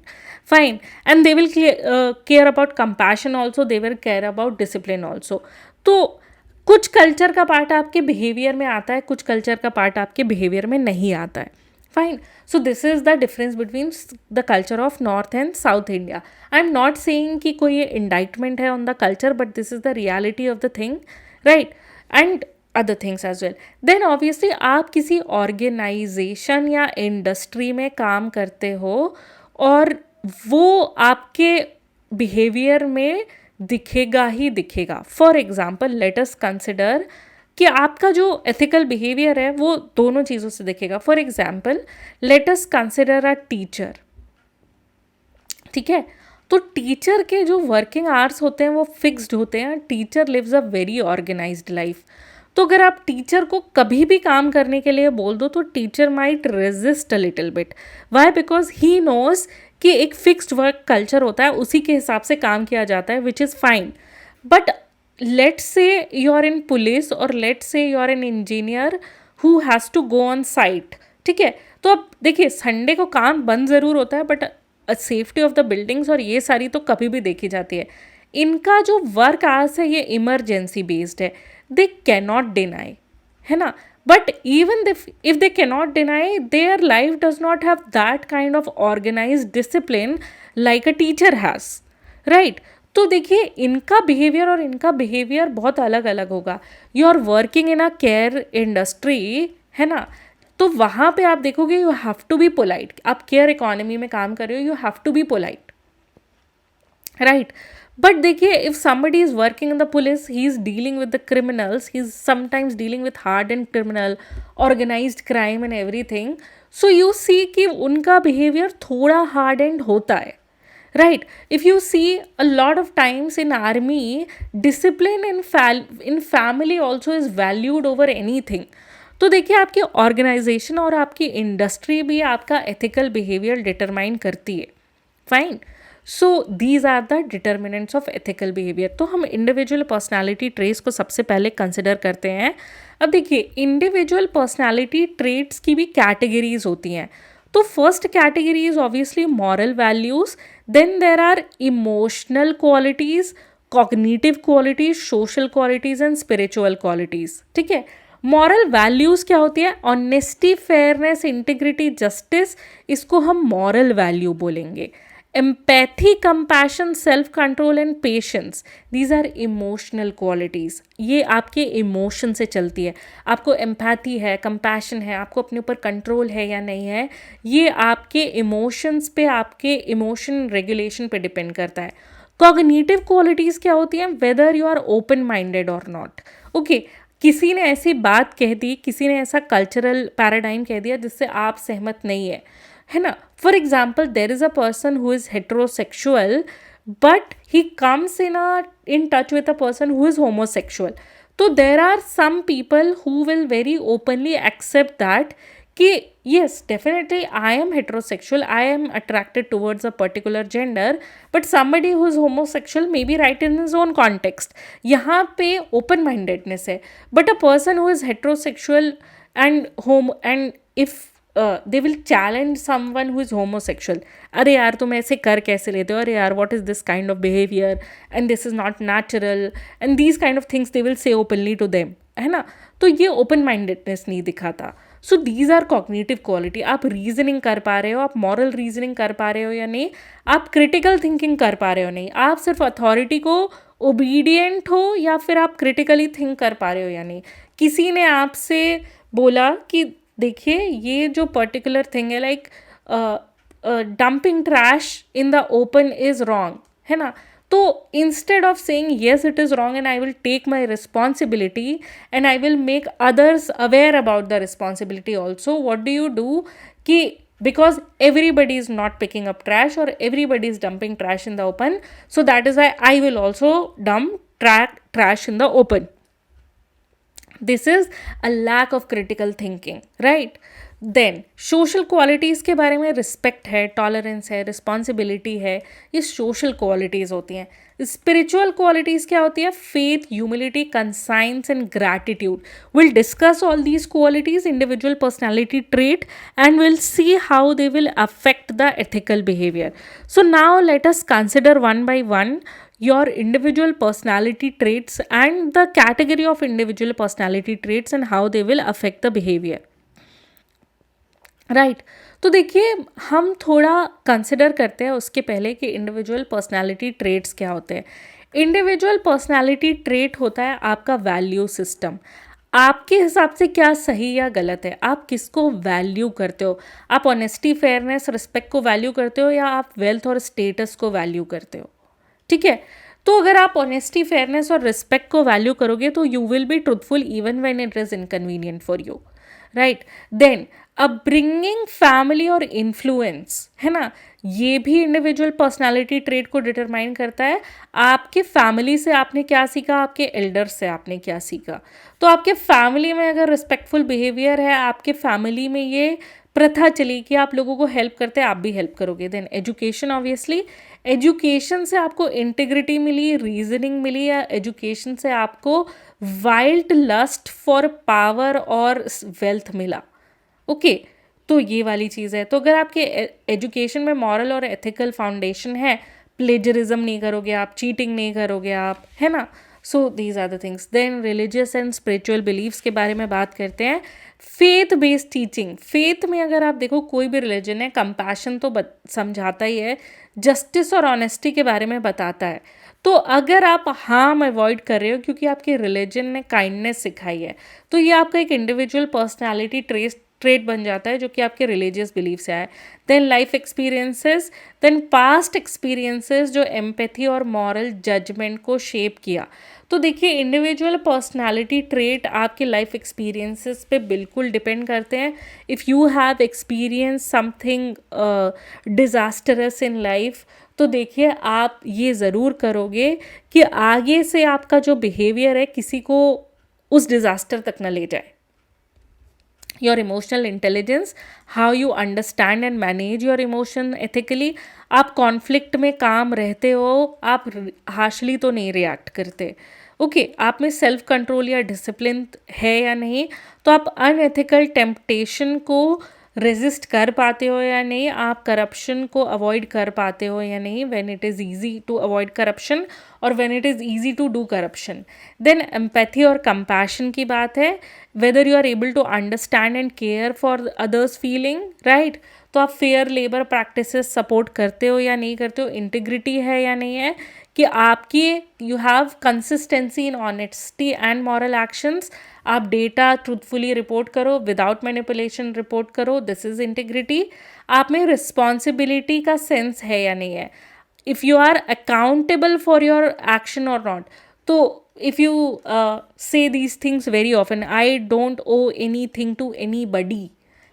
Fine. And they will care about compassion also, they will care about discipline also. तो कुछ culture का part आपके behaviour में आता है, कुछ culture का part आपके बिहेवियर में नहीं आता है. Fine. So this is the difference between the culture of north and south India. I am not saying कि कोई इंडाइटमेंट है on the culture, but this is the reality of the thing, right. And other things as well. Then obviously आप किसी organisation या industry में काम करते हो और वो आपके बिहेवियर में दिखेगा ही दिखेगा. For example let us consider कि आपका जो एथिकल बिहेवियर है वो दोनों चीज़ों से दिखेगा. For example let us consider a teacher. ठीक है. तो टीचर के जो वर्किंग आवर्स होते हैं वो फिक्स्ड होते हैं. Teacher lives a very organized life. तो अगर आप टीचर को कभी भी काम करने के लिए बोल दो तो teacher might resist a little bit. Why? Because he knows कि एक फिक्स्ड वर्क कल्चर होता है, उसी के हिसाब से काम किया जाता है, which is fine. But let's say you are in police और let's say you are an engineer who has to go on site. ठीक है. तो अब देखिए संडे को काम बंद ज़रूर होता है, but safety of the buildings और ये सारी तो कभी भी देखी जाती है. इनका जो वर्क आवर्स है ये इमरजेंसी बेस्ड है. दे कैनॉट डिनाई, है ना. But even if they cannot deny, their life does not have that kind of organized discipline like a teacher has, right. तो देखिए इनका बिहेवियर और इनका बिहेवियर बहुत अलग अलग होगा. You are working in a care industry, है ना. तो वहाँ पे आप देखोगे you have to be polite. आप केयर इकोनॉमी में काम कर रहे हो, you have to be polite, right. But देखिए if somebody is working in the police, he is dealing with the criminals, he is sometimes dealing with hardened criminal, organized crime and everything. So you see कि उनका behavior थोड़ा hardened होता है, right. If you see a lot of times in army, discipline in family also is valued over anything. तो देखिए आपकी organisation और आपकी इंडस्ट्री भी आपका एथिकल बिहेवियर डिटरमाइन करती है. Fine. So these are the determinants of ethical behaviour. तो हम इंडिविजुअल पर्सनालिटी ट्रेट्स को सबसे पहले कंसिडर करते हैं. अब देखिए इंडिविजुअल पर्सनालिटी ट्रेट्स की भी कैटेगरीज होती हैं. तो first category is obviously moral values. Then there are emotional qualities, cognitive qualities, social qualities and spiritual qualities. ठीक है. मॉरल वैल्यूज़ क्या होती है? ऑनेस्टी, फेयरनेस, इंटीग्रिटी, जस्टिस, इसको हम मॉरल वैल्यू बोलेंगे. Empathy, compassion, self control and patience, these are emotional qualities. ये आपके इमोशन से चलती है. आपको एम्पैथी है, कंपैशन है, आपको अपने ऊपर कंट्रोल है या नहीं है, ये आपके इमोशंस पे, आपके इमोशन रेगुलेशन पे डिपेंड करता है. कॉग्निटिव क्वालिटीज़ क्या होती हैं? Whether you are open minded और नॉट. ओके. किसी ने ऐसी बात कह दी, किसी ने ऐसा कल्चरल पैराडाइम कह दिया जिससे आप सहमत नहीं है ना. For example there is a person who is heterosexual but he comes in touch with a person who is homosexual. तो there are some people who will very openly accept that कि yes, definitely I am heterosexual, I am attracted towards a particular gender, but somebody who is homosexual may be right in his own context. यहाँ पे open mindedness है. But a person who is heterosexual and if they will challenge someone who is homosexual, अरे यार तुम ऐसे कर कैसे लेते हो, अरे यार what is this kind of behavior and this is not natural and these kind of things they will say openly to them. है ना, तो ये ओपन माइंडेडनेस नहीं दिखाता. So these are cognitive quality. आप रीजनिंग कर पा रहे हो, आप मॉरल रीजनिंग कर पा रहे हो या नहीं, आप क्रिटिकल थिंकिंग कर पा रहे हो नहीं, आप सिर्फ अथॉरिटी को ओबीडियंट हो या फिर आप क्रिटिकली थिंक कर पा रहे हो या नहीं. किसी ने आपसे बोला कि देखिए ये जो पर्टिकुलर थिंग है, like dumping trash in the open is wrong, है ना, तो instead of saying yes it is wrong and I will take my responsibility and I will make others aware about the responsibility also, what do you do कि because everybody is not picking up trash or everybody is dumping trash in the open, so that is why I will also dump trash in the open. This is a lack of critical thinking, right? Then social qualities के बारे में respect है, tolerance है, responsibility है, ये social qualities होती हैं. Spiritual qualities क्या होती है? Faith, humility, conscience and gratitude. Will discuss all these qualities, individual personality trait, and will see how they will affect the ethical behaviour. So now let us consider one by one your individual personality traits and the category of individual personality traits and how they will affect the behavior. Right तो देखिए हम थोड़ा consider करते हैं उसके पहले कि individual personality traits क्या होते हैं. इंडिविजुअल पर्सनालिटी ट्रेट होता है आपका वैल्यू सिस्टम. आपके हिसाब से क्या सही या गलत है, आप किसको वैल्यू करते हो. आप ऑनेस्टी, फेयरनेस, रिस्पेक्ट को वैल्यू करते हो या आप वेल्थ और स्टेटस को वैल्यू करते हो. ठीक है, तो अगर आप ऑनेस्टी, फेयरनेस और रिस्पेक्ट को वैल्यू करोगे तो you will be truthful even when it is inconvenient for you, right. Then upbringing, family और इन्फ्लुएंस, है ना, ये भी इंडिविजुअल पर्सनालिटी ट्रेट को डिटरमाइन करता है. आपके फैमिली से आपने क्या सीखा, आपके एल्डर्स से आपने क्या सीखा. तो आपके फैमिली में अगर रिस्पेक्टफुल बिहेवियर है, आपके फैमिली में ये प्रथा चली कि आप लोगों को हेल्प करते हैं, आप भी हेल्प करोगे. देन एजुकेशन, ऑब्वियसली एजुकेशन से आपको इंटीग्रिटी मिली, रीजनिंग मिली, या एजुकेशन से आपको वाइल्ड लस्ट फॉर पावर और वेल्थ मिला. ओके तो ये वाली चीज़ है. तो अगर आपके एजुकेशन में मॉरल और एथिकल फाउंडेशन है, प्लेजरिज्म नहीं करोगे आप, चीटिंग नहीं करोगे आप, है ना. So these are the things. Then religious and spiritual beliefs के बारे में बात करते हैं. फेथ बेस्ड टीचिंग, फेथ में अगर आप देखो कोई भी रिलीजन है, कंपैशन तो समझाता ही है, जस्टिस और ऑनेस्टी के बारे में बताता है. तो अगर आप हार्म अवॉइड कर रहे हो क्योंकि आपके रिलीजन ने काइंडनेस सिखाई है, तो ये आपका एक इंडिविजुअल पर्सनैलिटी ट्रेट बन जाता है जो कि आपके रिलीजियस बिलीफ से आए. Then life experiences, then past experiences जो एम्पैथी और मॉरल जजमेंट को शेप किया. तो देखिए इंडिविजुअल पर्सनालिटी ट्रेट आपके लाइफ एक्सपीरियंसेस पे बिल्कुल डिपेंड करते हैं. If you have experience something disastrous in life, तो देखिए आप ये ज़रूर करोगे कि आगे से आपका जो बिहेवियर है किसी को उस डिज़ास्टर तक ना ले जाए. Your emotional intelligence, how you understand and manage your emotion ethically. आप कॉन्फ्लिक्ट में काम रहते हो, आप हार्शली तो नहीं रिएक्ट करते. ओके आप में सेल्फ कंट्रोल या डिसिप्लिन है या नहीं, तो आप अनएथिकल टेम्पटेशन को रेजिस्ट कर पाते हो या नहीं, आप करप्शन को अवॉइड कर पाते हो या नहीं, when it is easy to avoid corruption और when it is easy to do corruption. Then empathy और कंपैशन की बात है, whether you are able to understand and care for others feeling, right. तो आप फेयर लेबर प्रैक्टिसेस सपोर्ट करते हो या नहीं करते हो, इंटीग्रिटी है या नहीं है, कि आपकी you have consistency in honesty and moral actions, आप डेटा ट्रूथफुली रिपोर्ट करो, विदाउट मैनिपुलेशन रिपोर्ट करो, दिस इज इंटीग्रिटी. आप में रिस्पॉन्सिबिलिटी का सेंस है या नहीं है, if you are accountable for your action और नॉट. तो if you say these things very often, I don't owe anything to anybody,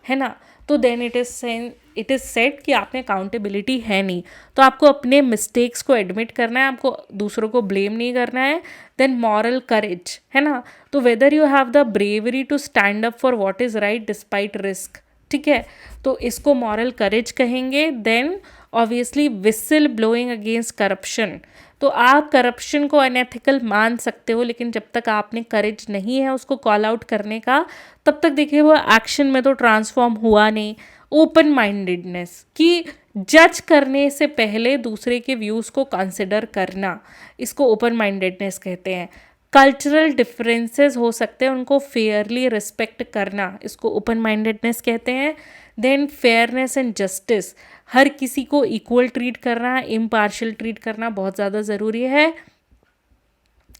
है ना, तो देन इट इज़ सेट कि आप में अकाउंटेबिलिटी है नहीं. तो आपको अपने मिस्टेक्स को एडमिट करना है, आपको दूसरों को ब्लेम नहीं करना है. देन मॉरल करेज, है ना, तो whether you have the bravery to stand up for what is right despite risk, ठीक है, तो इसको मॉरल करेज कहेंगे. Then obviously whistle blowing against corruption, तो आप करप्शन को अनएथिकल मान सकते हो, लेकिन जब तक आपने करेज नहीं है उसको कॉल आउट करने का, तब तक देखिए वो एक्शन में तो ट्रांसफॉर्म हुआ नहीं. ओपन माइंडेडनेस, कि जज करने से पहले दूसरे के व्यूज़ को कंसिडर करना, इसको ओपन माइंडेडनेस कहते हैं. कल्चरल डिफरेंसेस हो सकते हैं, उनको फेयरली रिस्पेक्ट करना, इसको ओपन माइंडेडनेस कहते हैं। देन फेयरनेस एंड जस्टिस, हर किसी को इक्वल ट्रीट करना, इम्पार्शियल ट्रीट करना बहुत ज़्यादा ज़रूरी है।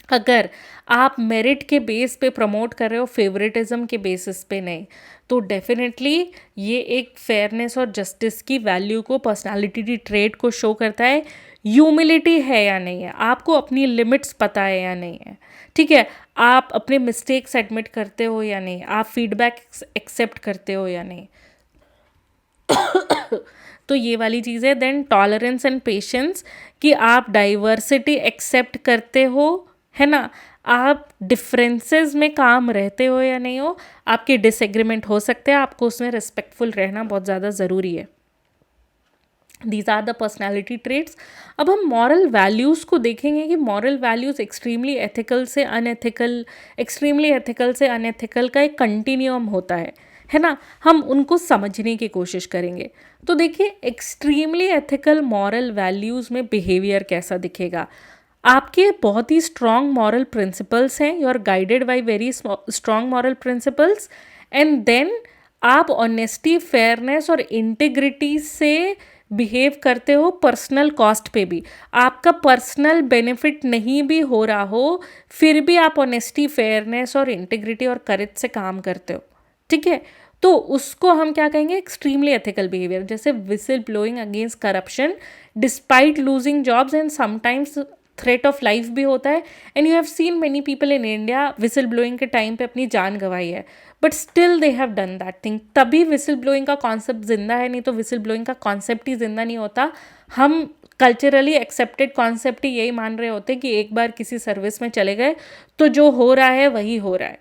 अगर आप मेरिट के बेस पे प्रमोट कर रहे हो, फेवरेटिज्म के बेसिस पे नहीं, तो डेफिनेटली ये एक फेयरनेस और जस्टिस की वैल्यू को, पर्सनालिटी ट्रेट को शो करता है। ह्यूमिलिटी है या नहीं है, आपको अपनी लिमिट्स पता है या नहीं है, ठीक है, आप अपने मिस्टेक्स एडमिट करते हो या नहीं, आप फीडबैक एक्सेप्ट करते हो या नहीं। तो ये वाली चीज़ है। देन टॉलरेंस एंड पेशेंस, कि आप डाइवर्सिटी एक्सेप्ट करते हो, है ना, आप डिफरेंसेस में काम रहते हो या नहीं हो, आपके डिसएग्रीमेंट हो सकते हैं, आपको उसमें रिस्पेक्टफुल रहना बहुत ज़्यादा ज़रूरी है। These are the personality traits. अब हम मॉरल वैल्यूज़ को देखेंगे कि मॉरल वैल्यूज़ एक्सट्रीमली एथिकल से अनएथिकल, एक्सट्रीमली एथिकल से अनएथिकल का एक कंटिन्यूम होता है ना, हम उनको समझने की कोशिश करेंगे। तो देखिए, एक्सट्रीमली एथिकल मॉरल वैल्यूज़ में बिहेवियर कैसा दिखेगा। आपके बहुत ही स्ट्रॉन्ग मॉरल प्रिंसिपल्स हैं, you are guided by very strong moral principles, and then आप ऑनेस्टी, फेयरनेस और इंटीग्रिटी से बिहेव करते हो। पर्सनल कॉस्ट पे भी, आपका पर्सनल बेनिफिट नहीं भी हो रहा हो, फिर भी आप ऑनेस्टी, फेयरनेस और इंटीग्रिटी और करेज से काम करते हो, ठीक है, तो उसको हम क्या कहेंगे, एक्सट्रीमली एथिकल बिहेवियर। जैसे whistle blowing against corruption despite losing jobs and sometimes threat of life भी होता है। And you have seen many people in India whistle blowing के टाइम पे अपनी जान गंवाई है, but still they have done that thing. तभी विसिल ब्लोइंग का कॉन्सेप्ट जिंदा है, नहीं तो विसिल ब्लोइंग का कॉन्सेप्ट ही जिंदा नहीं होता। हम कल्चरली एक्सेप्टेड कॉन्सेप्ट ही यही मान रहे होते कि एक बार किसी सर्विस में चले गए तो जो हो रहा है वही हो रहा है।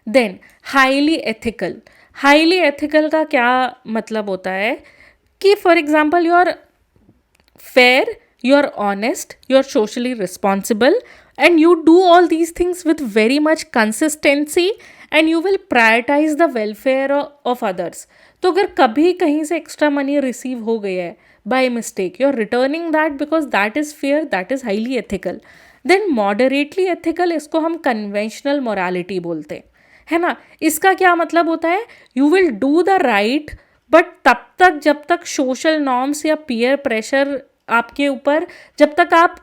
Then highly ethical, highly ethical का क्या मतलब होता है कि for example you are fair, you are honest, you are socially responsible, and you do all these things with very much consistency, and you will prioritize the welfare of others. तो अगर कभी कहीं से एक्स्ट्रा मनी रिसीव हो गया है by mistake, you are returning that because that is fair, that is highly ethical. Then moderately ethical, इसको हम कन्वेंशनल मोरालिटी बोलते हैं, है ना। इसका क्या मतलब होता है, you will do the right, but तब तक जब तक सोशल नॉर्म्स या पीयर प्रेशर आपके ऊपर, जब तक आप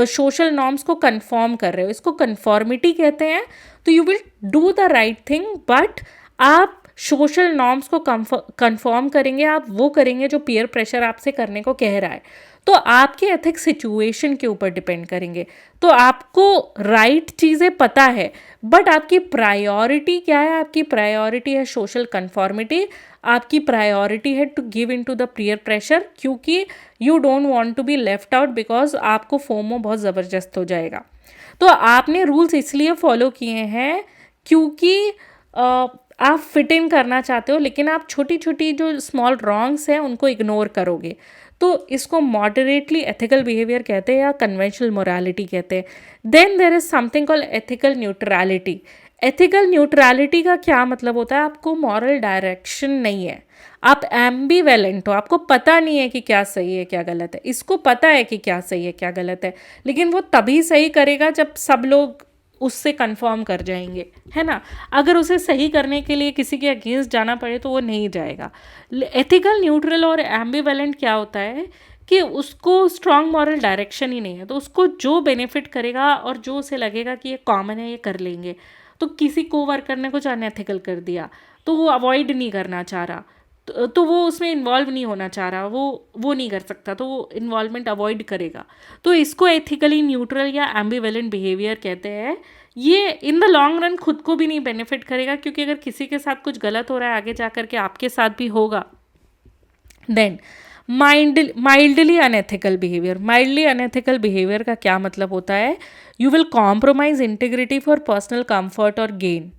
सोशल नॉर्म्स को कंफॉर्म कर रहे हो, इसको कंफॉर्मिटी कहते हैं। तो you will do the right thing, but आप सोशल नॉर्म्स को कंफॉर्म करेंगे, आप वो करेंगे जो पीयर प्रेशर आपसे करने को कह रहा है। तो आपके एथिक्स सिचुएशन के ऊपर डिपेंड करेंगे। तो आपको राइट चीज़ें पता है, बट आपकी प्रायोरिटी क्या है, आपकी प्रायोरिटी है सोशल कंफॉर्मिटी, आपकी प्रायोरिटी है to give in to the peer pressure, क्योंकि you don't want to be left out, because आपको फोमो बहुत ज़बरदस्त हो जाएगा। तो आपने रूल्स इसलिए फॉलो किए हैं क्योंकि आप फिट इन करना चाहते हो, लेकिन आप छोटी छोटी जो स्मॉल रॉन्ग्स हैं उनको इग्नोर करोगे। तो इसको मॉडरेटली एथिकल बिहेवियर कहते हैं या कन्वेंशनल मोरालिटी कहते हैं। Then there is something called ethical neutrality. Ethical neutrality का क्या मतलब होता है, आपको मॉरल डायरेक्शन नहीं है, आप एम्बिवेलेंट हो, आपको पता नहीं है कि क्या सही है क्या गलत है। इसको पता है कि क्या सही है क्या गलत है, लेकिन वो तभी सही करेगा जब सब लोग उससे कंफर्म कर जाएंगे, है ना। अगर उसे सही करने के लिए किसी के अगेंस्ट जाना पड़े तो वो नहीं जाएगा। एथिकल न्यूट्रल और एम्बिवेलेंट क्या होता है कि उसको स्ट्रॉन्ग मॉरल डायरेक्शन ही नहीं है, तो उसको जो बेनिफिट करेगा और जो उसे लगेगा कि ये कॉमन है, ये कर लेंगे। तो किसी को वर्कर ने कुछ अनएथिकल कर दिया तो वो अवॉइड नहीं करना चाह रहा, तो वो उसमें इन्वॉल्व नहीं होना चाह रहा, वो नहीं कर सकता, तो वो इन्वॉल्वमेंट अवॉइड करेगा। तो इसको एथिकली न्यूट्रल या एम्बिवेलेंट बिहेवियर कहते हैं। ये इन द लॉन्ग रन खुद को भी नहीं बेनिफिट करेगा, क्योंकि अगर किसी के साथ कुछ गलत हो रहा है आगे जा करके आपके साथ भी होगा। Then mildly unethical behaviour. Mildly unethical behaviour का क्या मतलब होता है, you will compromise integrity for personal comfort और गेन,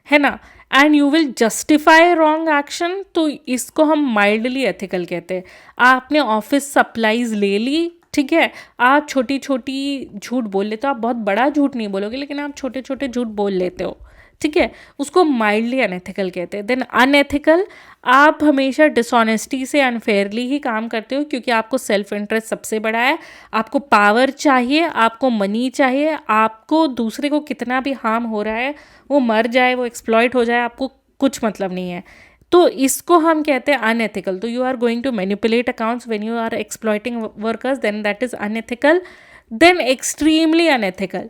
है ना, and you will justify wrong action. तो इसको हम माइल्डली एथिकल कहते हैं। आपने ऑफिस सप्लाईज ले ली, ठीक है, आप छोटी छोटी झूठ बोल लेते हो, आप बहुत बड़ा झूठ नहीं बोलोगे लेकिन आप छोटे छोटे झूठ बोल लेते हो, ठीक है, उसको माइल्डली अनएथिकल कहते हैं। देन अनएथिकल, आप हमेशा डिसऑनेस्टी से अनफेयरली ही काम करते हो क्योंकि आपको सेल्फ इंटरेस्ट सबसे बड़ा है, आपको पावर चाहिए, आपको मनी चाहिए, आपको दूसरे को कितना भी हार्म हो रहा है, वो मर जाए, वो एक्सप्लॉइट हो जाए, आपको कुछ मतलब नहीं है। तो इसको हम कहते हैं अनएथिकल। तो you are going to manipulate accounts when you are exploiting workers, then that is unethical. Then extremely unethical,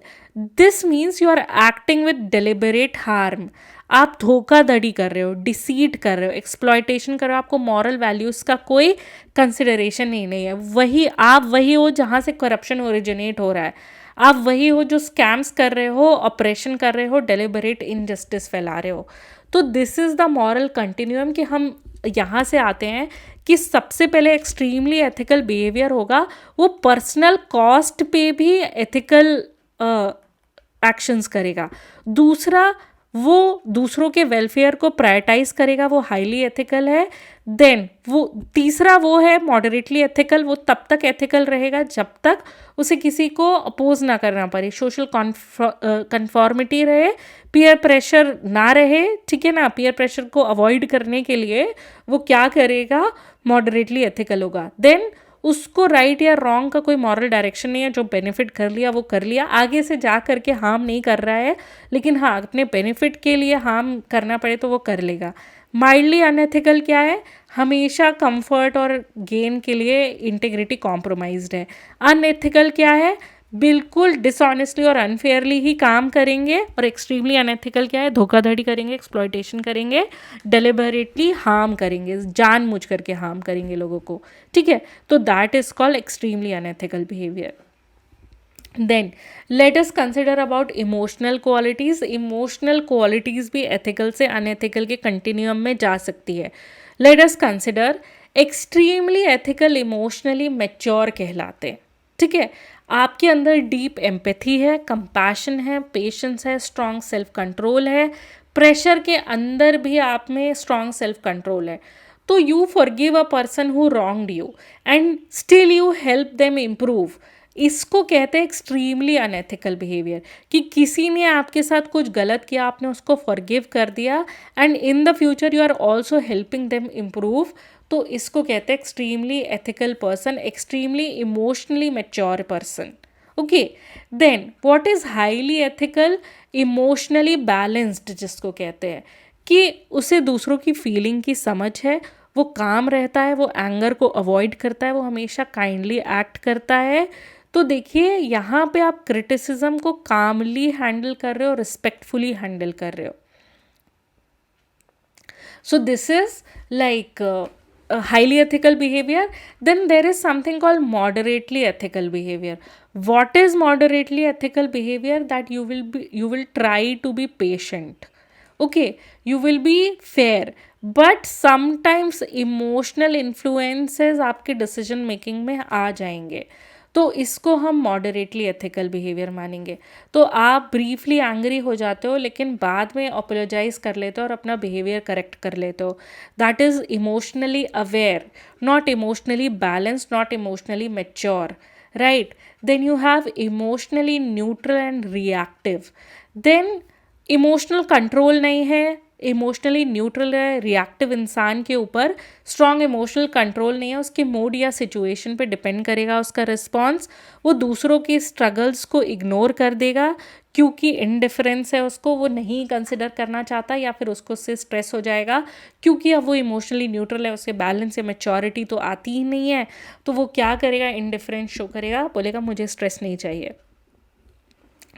this means you are acting with deliberate harm. आप धोखाधड़ी कर रहे हो, डिसीट कर रहे हो, एक्सप्लॉयटेशन कर रहे हो, आपको मॉरल वैल्यूज़ का कोई कंसिडरेशन ही नहीं है। वही आप वही हो जहाँ से करप्शन ओरिजिनेट हो रहा है, आप वही हो जो स्कैम्स कर रहे हो, ऑपरेशन कर रहे हो, डेलिबरेट इनजस्टिस फैला रहे हो। तो this is the moral continuum कि हम यहाँ से आते हैं कि सबसे पहले एक्सट्रीमली एथिकल बिहेवियर होगा, वो पर्सनल कॉस्ट पे भी एथिकल एक्शंस करेगा। दूसरा, वो दूसरों के वेलफेयर को प्रायोरिटाइज करेगा, वो हाईली एथिकल है। देन वो तीसरा वो है मॉडरेटली एथिकल, वो तब तक एथिकल रहेगा जब तक उसे किसी को अपोज ना करना पड़े, सोशल कन्फॉर्मिटी रहे, पीयर प्रेशर ना रहे, ठीक है ना। पीयर प्रेशर को अवॉइड करने के लिए वो क्या करेगा, मॉडरेटली एथिकल होगा। देन उसको राइट या रॉन्ग का कोई मॉरल डायरेक्शन नहीं है, जो बेनिफिट कर लिया वो कर लिया, आगे से जा करके हार्म नहीं कर रहा है, लेकिन हाँ अपने बेनिफिट के लिए हार्म करना पड़े तो वो कर लेगा। माइल्डली अनएथिकल क्या है, हमेशा कंफर्ट और गेन के लिए इंटीग्रिटी कॉम्प्रोमाइज्ड है। अनएथिकल क्या है, बिल्कुल डिसऑनेस्टली और अनफेयरली ही काम करेंगे। और एक्सट्रीमली अनएथिकल क्या है, धोखाधड़ी करेंगे, एक्सप्लॉयटेशन करेंगे, डेलिबरेटली हार्म करेंगे, जानबूझ करके हार्म करेंगे लोगों को, ठीक है। तो that is called extremely unethical behaviour. Then let us consider about emotional qualities. Emotional qualities भी एथिकल से अनएथिकल के कंटिन्यूम में जा सकती है। Let us consider extremely ethical emotionally mature कहलाते हैं, ठीक है। आपके अंदर डीप एम्पैथी है, कंपैशन है, पेशेंस है, स्ट्रॉन्ग सेल्फ कंट्रोल है, प्रेशर के अंदर भी आप में स्ट्रॉन्ग सेल्फ कंट्रोल है। तो you forgive a person who wronged you and still you help them improve. इसको कहते हैं एक्सट्रीमली अनएथिकल बिहेवियर, कि किसी ने आपके साथ कुछ गलत किया, आपने उसको फॉरगिव कर दिया and in the future you are also helping them improve. तो इसको कहते हैं extremely ethical person, extremely emotionally mature person. Okay, then what is highly ethical, emotionally balanced, जिसको कहते हैं कि उसे दूसरों की फीलिंग की समझ है, वो काम रहता है, वो एंगर को अवॉइड करता है, वो हमेशा काइंडली एक्ट करता है। तो देखिए यहाँ पे आप क्रिटिसिज्म को कामली हैंडल कर रहे हो, रिस्पेक्टफुली हैंडल कर रहे हो। So this is like a highly ethical behavior. Then there is something called moderately ethical behavior. What is moderately ethical behavior? That you will try to be patient. Okay, you will be fair, but sometimes emotional influences आपके decision making में आ जाएंगे, तो इसको हम moderately ethical behaviour मानेंगे। तो आप briefly angry हो जाते हो लेकिन बाद में अपोलोजाइज कर लेते हो और अपना बिहेवियर करेक्ट कर लेते हो। That is emotionally aware, not emotionally balanced, not emotionally mature, right. Then you have emotionally neutral and reactive. Then emotional control नहीं है, इमोशनली न्यूट्रल है, रिएक्टिव इंसान के ऊपर स्ट्रॉन्ग इमोशनल कंट्रोल नहीं है, उसके मूड या सिचुएशन पे डिपेंड करेगा उसका रिस्पॉन्स। वो दूसरों की स्ट्रगल्स को इग्नोर कर देगा क्योंकि इनडिफरेंस है उसको, वो नहीं कंसिडर करना चाहता, या फिर उसको उससे स्ट्रेस हो जाएगा क्योंकि अब वो इमोशनली न्यूट्रल है, उसके बैलेंस या मैच्योरिटी तो आती ही नहीं है। तो वो क्या करेगा, इनडिफरेंस शो करेगा, बोलेगा मुझे स्ट्रेस नहीं चाहिए।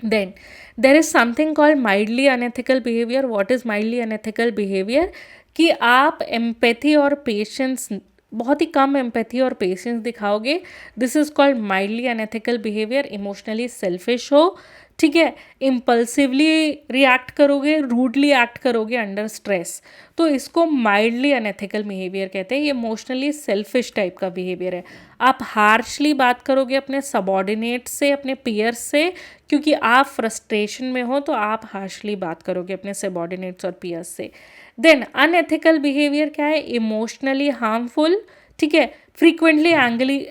Then there is something called mildly unethical behavior. What is mildly unethical behavior? कि आप एम्पैथी और पेशेंस, बहुत ही कम एम्पैथी और पेशेंस दिखाओगे, this is called mildly unethical behaviour. Emotionally selfish हो, ठीक है, इम्पल्सिवली रिएक्ट करोगे, रूडली एक्ट करोगे अंडर स्ट्रेस, तो इसको माइल्डली अनएथिकल बिहेवियर कहते हैं। ये इमोशनली सेल्फिश टाइप का बिहेवियर है। आप हार्शली बात करोगे अपने सबॉर्डिनेट से, अपने पीयर्स से, क्योंकि आप फ्रस्ट्रेशन में हो तो आप हार्शली बात करोगे अपने सबॉर्डिनेट्स और पीयर्स से। देन अनएथिकल बिहेवियर क्या है, इमोशनली हार्मफुल, ठीक है, फ्रीक्वेंटली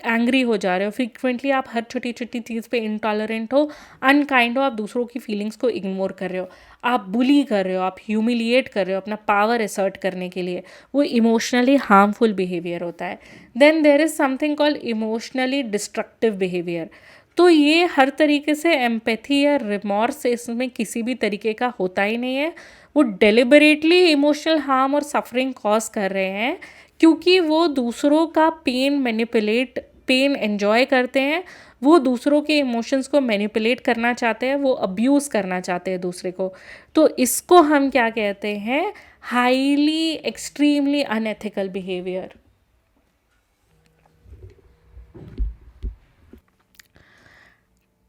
एंग्री हो जा रहे हो, फ्रीक्वेंटली आप हर छोटी छोटी चीज़ पे इनटॉलरेंट हो, अनकाइंड हो, आप दूसरों की फीलिंग्स को इग्नोर कर रहे हो, आप बुली कर रहे हो, आप ह्यूमिलिएट कर रहे हो अपना पावर असर्ट करने के लिए, वो इमोशनली हार्मफुल बिहेवियर होता है. Then there is something called emotionally destructive behaviour. तो ये हर तरीके से एम्पैथी या रिमॉर्स इसमें किसी भी तरीके का होता ही नहीं है. वो डेलिबरेटली इमोशनल हार्म और सफरिंग कॉज कर रहे हैं क्योंकि वो दूसरों का पेन एंजॉय करते हैं, वो दूसरों के इमोशंस को मैनिपुलेट करना चाहते हैं, वो अब्यूज़ करना चाहते हैं दूसरे को. तो इसको हम क्या कहते हैं? Highly extremely unethical behaviour.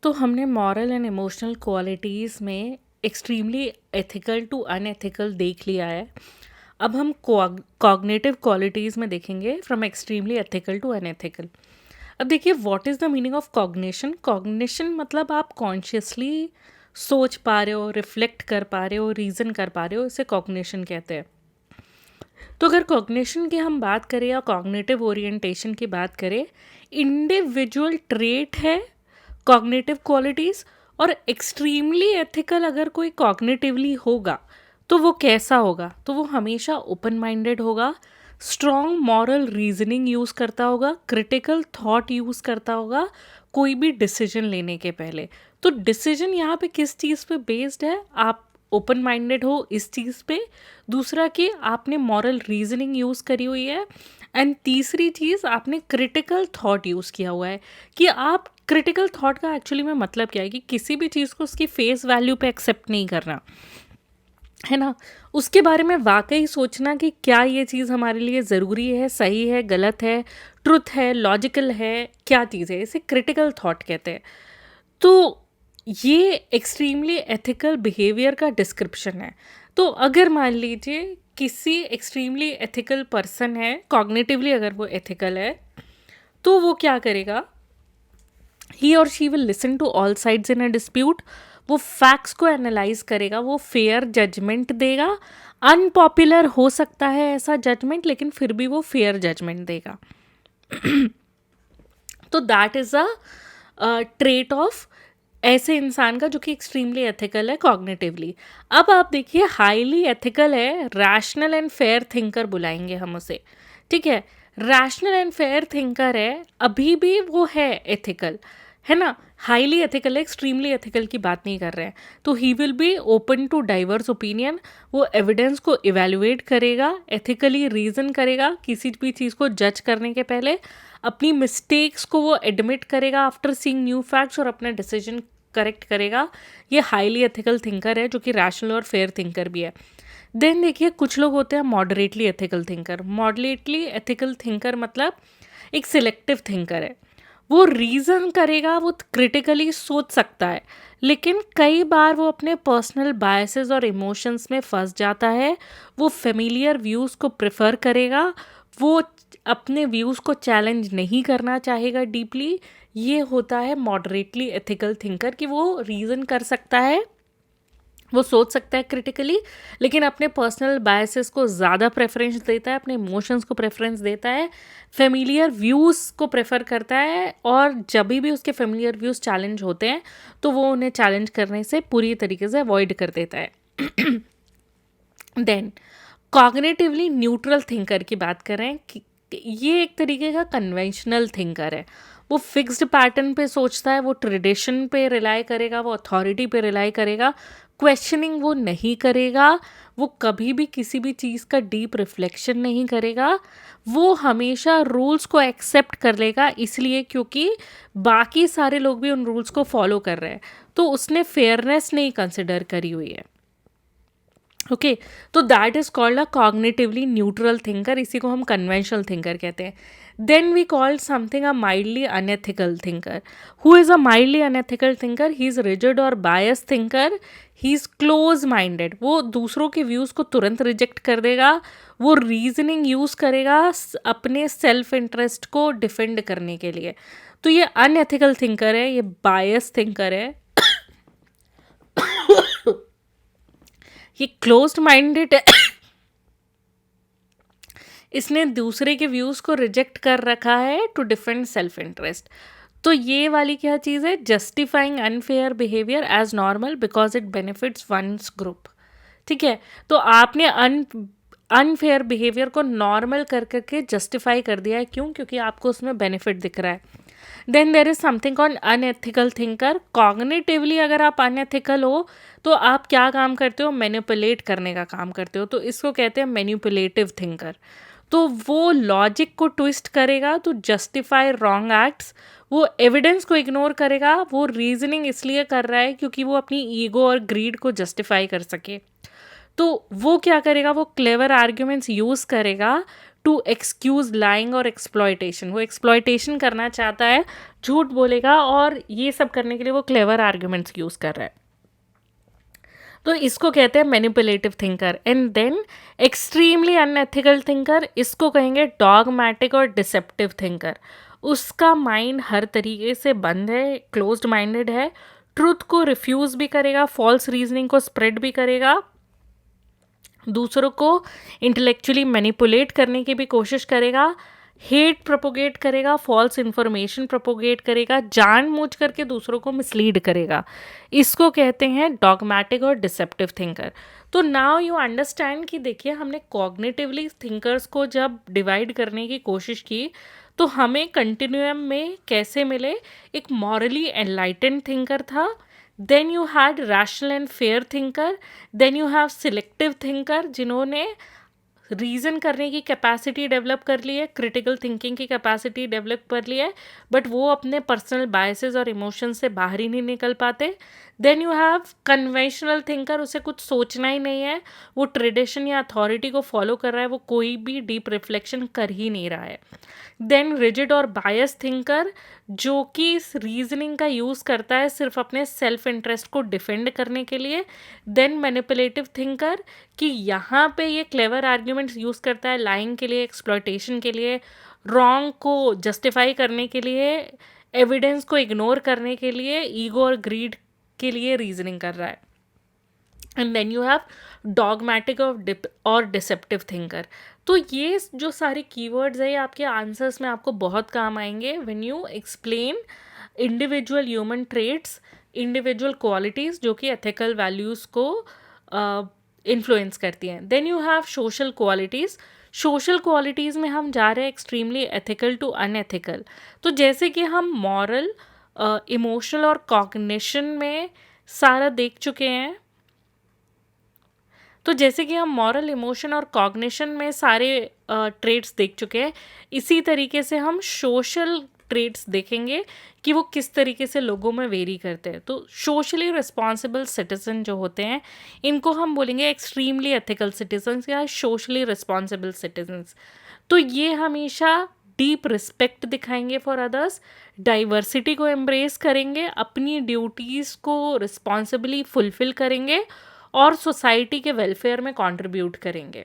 तो हमने मॉरल एंड इमोशनल क्वालिटीज़ में एक्सट्रीमली एथिकल टू अनएथिकल देख लिया है. अब हम कॉग्निटिव क्वालिटीज़ में देखेंगे from extremely ethical to unethical. अब देखिए, what is the meaning of cognition. Cognition मतलब आप कॉन्शियसली सोच पा रहे हो, रिफ्लेक्ट कर पा रहे हो, रीज़न कर पा रहे हो, इसे कॉग्निशन कहते हैं. तो अगर कॉग्निशन की हम बात करें या कॉग्निटिव ओरिएंटेशन की बात करें, इंडिविजुअल ट्रेट है कॉग्निटिव क्वालिटीज़. और एक्सट्रीमली एथिकल अगर कोई कॉग्निटिवली होगा तो वो कैसा होगा? तो वो हमेशा ओपन माइंडेड होगा, स्ट्रॉन्ग मॉरल रीजनिंग यूज़ करता होगा, क्रिटिकल थॉट यूज़ करता होगा कोई भी डिसीजन लेने के पहले. तो डिसीजन यहाँ पे किस चीज़ पे बेस्ड है? आप ओपन माइंडेड हो इस चीज़ पे, दूसरा कि आपने मॉरल रीजनिंग यूज़ करी हुई है, एंड तीसरी चीज़ आपने क्रिटिकल थॉट यूज़ किया हुआ है. कि आप क्रिटिकल थॉट का एक्चुअली में मतलब क्या है? कि किसी भी चीज़ को उसकी फेस वैल्यू पे एक्सेप्ट नहीं करना, है ना. उसके बारे में वाकई सोचना कि क्या ये चीज़ हमारे लिए ज़रूरी है, सही है, गलत है, ट्रुथ है, लॉजिकल है, क्या चीज़ है, इसे क्रिटिकल थॉट कहते हैं. तो ये एक्सट्रीमली एथिकल बिहेवियर का डिस्क्रिप्शन है. तो अगर मान लीजिए किसी एक्सट्रीमली एथिकल पर्सन है, कॉग्निटिवली अगर वो एथिकल है, तो वो क्या करेगा? ही और she will listen to all sides in a dispute. वो फैक्ट्स को एनालाइज करेगा, वो फेयर जजमेंट देगा. अनपॉपुलर हो सकता है ऐसा जजमेंट, लेकिन फिर भी वो फेयर जजमेंट देगा. तो that is a trait of ऐसे इंसान का जो कि एक्सट्रीमली एथिकल है कॉग्निटिवली. अब आप देखिए, हाईली एथिकल है, रैशनल एंड फेयर थिंकर बुलाएंगे हम उसे. ठीक है, रैशनल एंड फेयर थिंकर है, अभी भी वो है एथिकल, है ना. हाईली एथिकल है, एक्सट्रीमली एथिकल की बात नहीं कर रहे हैं. तो he will be open to diverse opinion. वो एविडेंस को इवेल्युएट करेगा, एथिकली रीजन करेगा किसी भी चीज़ को जज करने के पहले. अपनी मिस्टेक्स को वो एडमिट करेगा आफ्टर सीइंग न्यू फैक्ट्स और अपना डिसीजन करेक्ट करेगा. ये हाईली एथिकल थिंकर है, जो कि रैशनल और फेयर थिंकर भी है. देन देखिए, कुछ लोग होते हैं moderately ethical thinker. Moderately ethical thinker मतलब एक सिलेक्टिव थिंकर है. वो रीज़न करेगा, वो क्रिटिकली सोच सकता है, लेकिन कई बार वो अपने पर्सनल बायसेस और इमोशंस में फंस जाता है. वो फेमिलियर व्यूज़ को प्रेफर करेगा, वो अपने व्यूज़ को चैलेंज नहीं करना चाहेगा डीपली. ये होता है मॉडरेटली एथिकल थिंकर, कि वो रीज़न कर सकता है, वो सोच सकता है क्रिटिकली, लेकिन अपने पर्सनल बायसेस को ज़्यादा प्रेफरेंस देता है, अपने इमोशंस को प्रेफरेंस देता है, फेमिलियर व्यूज़ को प्रेफर करता है. और जब भी उसके फेमिलियर व्यूज़ चैलेंज होते हैं तो वो उन्हें चैलेंज करने से पूरी तरीके से अवॉइड कर देता है. देन कॉग्निटिवली न्यूट्रल थिंकर की बात करें कि ये एक तरीके का कन्वेंशनल थिंकर है. वो फिक्स्ड पैटर्न पे सोचता है, वो ट्रेडिशन पे रिलाई करेगा, वो अथॉरिटी पे रिलाई करेगा, क्वेश्चनिंग वो नहीं करेगा, वो कभी भी किसी भी चीज़ का डीप रिफ्लेक्शन नहीं करेगा. वो हमेशा रूल्स को एक्सेप्ट कर लेगा, इसलिए क्योंकि बाकी सारे लोग भी उन रूल्स को फॉलो कर रहे हैं, तो उसने फेयरनेस नहीं कंसिडर करी हुई है. ओके, तो that is called a cognitively neutral thinker. इसी को हम कन्वेंशनल थिंकर कहते हैं. Then we called something a mildly unethical thinker. Who is a mildly unethical thinker? He is rigid और bias thinker. He is close minded. वो दूसरों के views को तुरंत रिजेक्ट कर देगा. वो रीजनिंग यूज़ करेगा अपने सेल्फ इंटरेस्ट को डिफेंड करने के लिए. तो ये अनएथिकल थिंकर है, ये बायस थिंकर है, ये क्लोज्ड माइंडेड है, इसने दूसरे के व्यूज़ को रिजेक्ट कर रखा है टू डिफेंड सेल्फ इंटरेस्ट। तो ये वाली क्या चीज़ है, justifying unfair behaviour as normal because it benefits one's group. ठीक है, तो आपने अनफेयर बिहेवियर को नॉर्मल कर करके जस्टिफाई कर दिया है, क्यों? क्योंकि आपको उसमें बेनिफिट दिख रहा है। Then there is something called unethical thinker. Cognitively अगर आप अनएथिकल हो तो आप क्या काम करते हो, मैनिपुलेट करने का काम करते हो, तो इसको कहते हैं मैनिपुलेटिव थिंकर। तो वो लॉजिक को ट्विस्ट करेगा टू जस्टिफाई रॉन्ग एक्ट्स, वो एविडेंस को इग्नोर करेगा, वो रीजनिंग इसलिए कर रहा है क्योंकि वो अपनी ईगो और ग्रीड को जस्टिफाई कर सके। तो वो क्या करेगा, वो क्लेवर आर्ग्यूमेंट्स यूज़ करेगा टू एक्सक्यूज लाइंग और एक्सप्लॉयटेशन। वो एक्सप्लॉयटेशन करना चाहता है, झूठ बोलेगा, और ये सब करने के लिए वो क्लेवर आर्ग्यूमेंट्स यूज़ कर रहा है। तो इसको कहते हैं manipulative thinker. And then extremely unethical thinker, इसको कहेंगे डॉगमैटिक और डिसेप्टिव थिंकर। उसका माइंड हर तरीके से बंद है, क्लोज्ड माइंडेड है, ट्रुथ को रिफ्यूज़ भी करेगा, फॉल्स रीजनिंग को स्प्रेड भी करेगा, दूसरों को इंटेलेक्चुअली मैनिपुलेट करने की भी कोशिश करेगा, हेट प्रोपोगेट करेगा, फॉल्स इन्फॉर्मेशन प्रोपोगेट करेगा, जानबूझ करके दूसरों को मिसलीड करेगा। इसको कहते हैं डॉगमैटिक और डिसेप्टिव थिंकर। तो नाउ यू अंडरस्टैंड कि देखिए, हमने कॉग्निटिवली थिंकर्स को जब डिवाइड करने की कोशिश की तो हमें कंटिन्यूम में कैसे मिले, एक मॉरली एनलाइटेंड थिंकर था, then you had rational and fair thinker, then you have selective thinker जिन्होंने रीज़न करने की कैपेसिटी डेवलप कर ली है, क्रिटिकल थिंकिंग की कैपेसिटी डेवलप कर ली है, बट वो अपने पर्सनल बायसेस और इमोशंस से बाहर ही नहीं निकल पाते। Then you have conventional thinker, उसे कुछ सोचना ही नहीं है, वो ट्रेडिशन या अथॉरिटी को फॉलो कर रहा है, वो कोई भी डीप रिफ्लेक्शन कर ही नहीं रहा है। देन रिजिड और बायस थिंकर, जो कि इस रीजनिंग का यूज़ करता है सिर्फ अपने सेल्फ इंटरेस्ट को डिफेंड करने के लिए। देन मैनिपुलेटिव थिंकर, कि यहाँ पे ये क्लेवर आर्ग्यूमेंट्स यूज़ करता है लाइंग के लिए, एक्सप्लॉयटेशन के लिए, रॉन्ग को जस्टिफाई करने के लिए, एविडेंस को इग्नोर करने के लिए, ईगो और ग्रीड के लिए रीजनिंग कर रहा है। एंड देन यू हैव डॉगमैटिक और डिसेप्टिव थिंकर। तो ये जो सारे कीवर्ड्स है, ये आपके आंसर्स में आपको बहुत काम आएंगे when you explain individual human traits, individual qualities जो कि एथिकल वैल्यूज़ को इन्फ्लुएंस करती हैं। Then you have social qualities. Social qualities में हम जा रहे हैं एक्सट्रीमली एथिकल टू अनएथिकल। तो जैसे कि हम मॉरल, इमोशनल और कॉग्निशन में सारा देख चुके हैं, तो जैसे कि हम मॉरल, इमोशन और कॉग्निशन में सारे ट्रेट्स देख चुके हैं, इसी तरीके से हम सोशल ट्रेट्स देखेंगे कि वो किस तरीके से लोगों में वेरी करते हैं। तो सोशली रिस्पॉन्सिबल सिटीजन जो होते हैं, इनको हम बोलेंगे एक्सट्रीमली एथिकल सिटीजन्स या सोशली रिस्पॉन्सिबल सिटीजन्स। तो ये हमेशा डीप रिस्पेक्ट दिखाएंगे फॉर अदर्स, डाइवर्सिटी को एम्ब्रेस करेंगे, अपनी ड्यूटीज़ को रिस्पॉन्सिबली फुलफिल करेंगे और सोसाइटी के वेलफेयर में कंट्रीब्यूट करेंगे।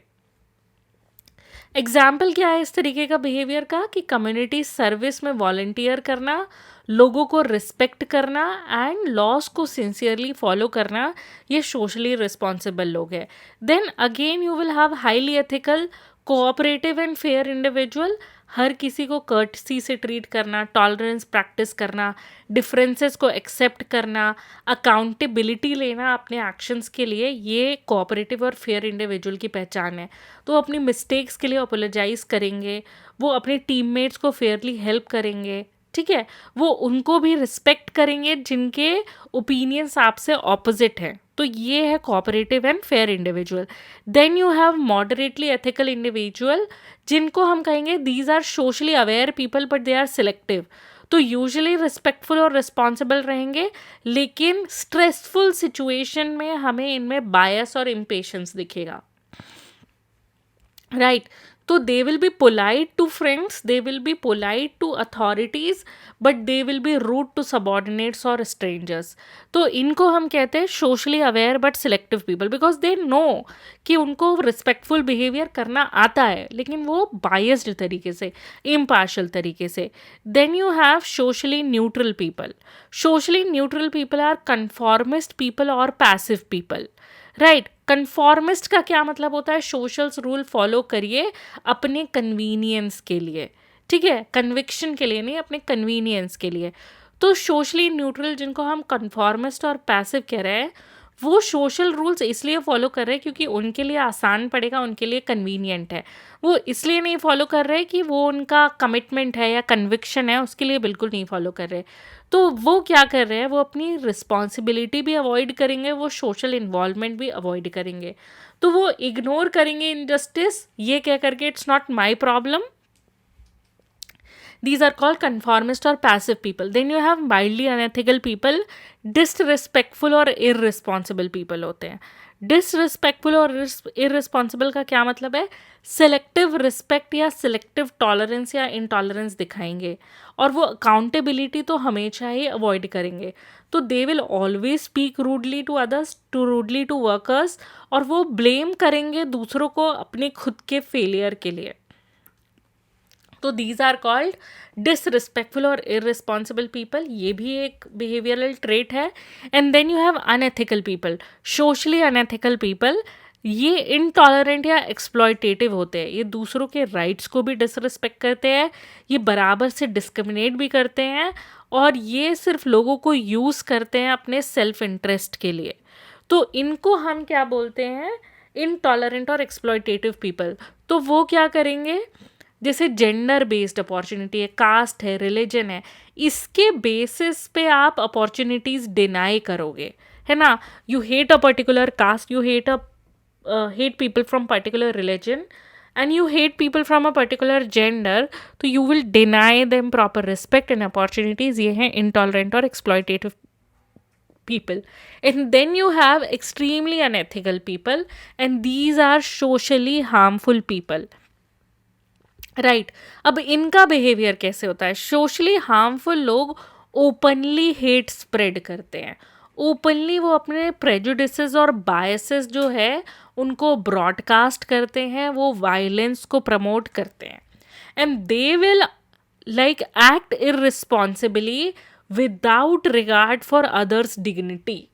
एग्जाम्पल क्या है इस तरीके का बिहेवियर का, कि कम्युनिटी सर्विस में वॉलंटियर करना, लोगों को रिस्पेक्ट करना एंड लॉस को सिंसियरली फॉलो करना, ये सोशली रिस्पॉन्सिबल लोग हैं। Then again you will have highly ethical, cooperative and fair individual, हर किसी को कर्टसी से ट्रीट करना, टॉलरेंस प्रैक्टिस करना, डिफरेंसेस को एक्सेप्ट करना, अकाउंटेबिलिटी लेना अपने एक्शंस के लिए, ये कोऑपरेटिव और फेयर इंडिविजुअल की पहचान है। तो अपनी मिस्टेक्स के लिए अपोलोजाइज करेंगे, वो अपने टीममेट्स को फेयरली हेल्प करेंगे, ठीक है, वो उनको भी रिस्पेक्ट करेंगे जिनके ओपिनियंस आपसे ऑपोजिट हैं। तो ये है cooperative and fair individual. Then you have moderately ethical individual, जिनको हम कहेंगे these are socially aware people but they are selective. तो यूजुअली रिस्पेक्टफुल और रिस्पॉन्सिबल रहेंगे, लेकिन स्ट्रेसफुल सिचुएशन में हमें इनमें बायस और इम्पेशंस दिखेगा, राइट। तो they will be polite to friends, they will be polite to authorities, but they will be rude to subordinates और स्ट्रेंजर्स। तो इनको हम कहते हैं socially aware but selective people, because they know कि उनको रिस्पेक्टफुल बिहेवियर करना आता है, लेकिन वो बायस्ड तरीके से, इम्पार्शल तरीके से। Then you have socially neutral people. Socially neutral people are conformist people और पैसिव पीपल, राइट। कन्फॉर्मिस्ट का क्या मतलब होता है? सोशल रूल फॉलो करिए अपने कन्वीनियंस के लिए, ठीक है, कन्विक्शन के लिए नहीं, अपने कन्वीनियंस के लिए। तो सोशली न्यूट्रल जिनको हम कन्फॉर्मिस्ट और पैसिव कह रहे हैं, वो सोशल रूल्स इसलिए फॉलो कर रहे हैं क्योंकि उनके लिए आसान पड़ेगा, उनके लिए कन्वीनियंट है। वो इसलिए नहीं फॉलो कर रहे कि वो उनका कमिटमेंट है या कन्विक्शन है, उसके लिए बिल्कुल नहीं फॉलो कर रहे। तो वो क्या कर रहे हैं, वो अपनी रिस्पॉन्सिबिलिटी भी अवॉइड करेंगे, वो सोशल इन्वॉल्वमेंट भी अवॉइड करेंगे। तो वो इग्नोर करेंगे इनजस्टिस, ये कह करके it's not my problem. These are called conformist or passive people. Then you have mildly unethical people, disrespectful और irresponsible people होते हैं। डिसरिस्पेक्टफुल और इररिस्पॉन्सिबल का क्या मतलब है? सेलेक्टिव रिस्पेक्ट या सेलेक्टिव टॉलरेंस या इनटॉलरेंस दिखाएंगे, और वो अकाउंटेबिलिटी तो हमेशा ही अवॉइड करेंगे। तो they will always speak rudely to others, to rudely to workers, और वो ब्लेम करेंगे दूसरों को अपने खुद के फेलियर के लिए। तो दीज आर कॉल्ड डिसरिस्पेक्टफुल और इररिस्पॉन्सिबल पीपल, ये भी एक बिहेवियरल ट्रेट है। And then you have unethical people, socially unethical people, ये इनटॉलरेंट या एक्सप्लॉयटेटिव होते हैं, ये दूसरों के राइट्स को भी डिसरिस्पेक्ट करते हैं, ये बराबर से डिस्क्रिमिनेट भी करते हैं, और ये सिर्फ लोगों को यूज़ करते हैं अपने सेल्फ इंटरेस्ट के लिए। तो इनको हम क्या बोलते हैं? इनटॉलरेंट और एक्सप्लॉयटेटिव पीपल। तो वो क्या करेंगे, जैसे जेंडर बेस्ड अपॉर्चुनिटी है, कास्ट है, रिलीजन है, इसके बेसिस पे आप अपॉर्चुनिटीज डिनाई करोगे, है ना। You hate a particular caste, you hate people from particular religion, and you hate people from a particular gender, तो you will deny them proper respect and opportunities. ये हैं इनटॉलरेंट और exploitative people. And then you have extremely unethical people, and these are socially harmful people. Right अब इनका behaviour कैसे होता है? Socially harmful लोग ओपनली हेट स्प्रेड करते हैं, ओपनली वो अपने प्रेजुडिसेस और बायसेस जो है उनको ब्रॉडकास्ट करते हैं, वो वायलेंस को प्रमोट करते हैं, and they will like act irresponsibly without regard for others dignity.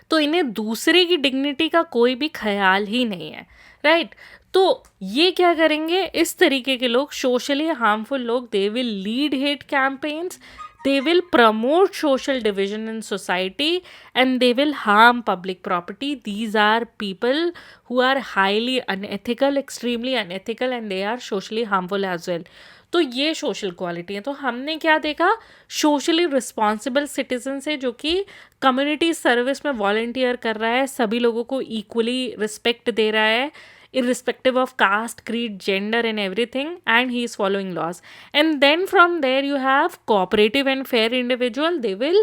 तो इन्हें दूसरे की डिग्निटी का कोई भी ख्याल ही नहीं है, राइट। तो ये क्या करेंगे, इस तरीके के लोग, सोशली हार्मफुल लोग, they will lead hate campaigns, they will promote social division in society, and they will harm public property. These are people who are highly unethical, extremely unethical, and they are socially harmful as well. तो ये social quality है। तो हमने क्या देखा, socially responsible citizen से जो कि कम्युनिटी सर्विस में वॉलंटियर कर रहा है, सभी लोगों को इक्वली रिस्पेक्ट दे रहा है, irrespective of caste, creed, gender and everything, and he is following laws. And then from there you have cooperative and fair individual. They will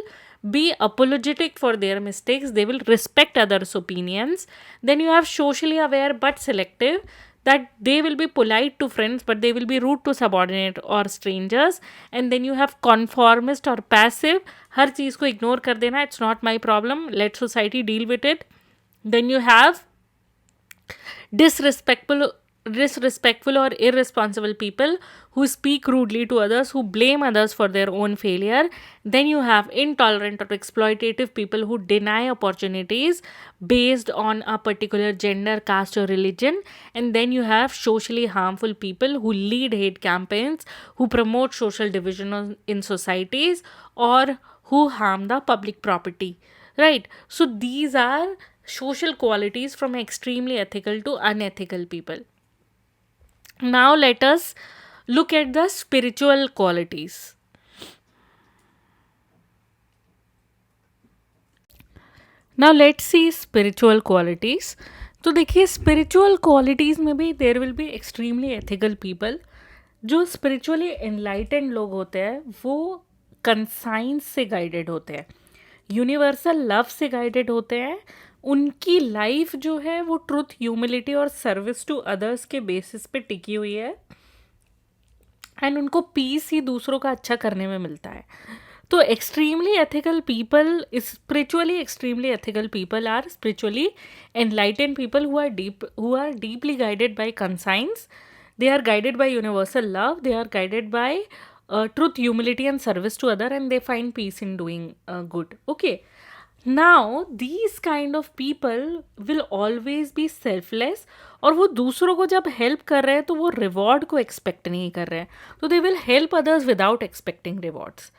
be apologetic for their mistakes, they will respect others' opinions. Then you have socially aware but selective, that they will be polite to friends but they will be rude to subordinate or strangers. And then you have conformist or passive, हर चीज़ को ignore कर देना, it's not my problem, let society deal with it. Then you have disrespectful or irresponsible people who speak rudely to others, who blame others for their own failure. Then you have intolerant or exploitative people who deny opportunities based on a particular gender, caste or religion. And then you have socially harmful people who lead hate campaigns, who promote social division in societies, or who harm the public property, right? So these are social qualities from extremely ethical to unethical people. Now let us look at the spiritual qualities. Now let's see spiritual qualities. तो देखिए spiritual qualities में भी there will be extremely ethical people. जो spiritually enlightened लोग होते हैं वो conscience से गाइडेड होते हैं, यूनिवर्सल लव से गाइडेड होते हैं, उनकी लाइफ जो है वो ट्रुथ, ह्यूमिलिटी और सर्विस टू अदर्स के बेसिस पे टिकी हुई है, एंड उनको पीस ही दूसरों का अच्छा करने में मिलता है। तो extremely ethical people, spiritually extremely ethical people are spiritually enlightened people who are deeply guided by conscience, they are guided by universal love, they are guided by truth, humility and service to other, and they find peace in doing good. Okay, now these kind of people will always be selfless, और वो दूसरों को जब help कर रहे हैं तो वो रिवॉर्ड को एक्सपेक्ट नहीं कर रहे हैं, तो they will help others without expecting rewards,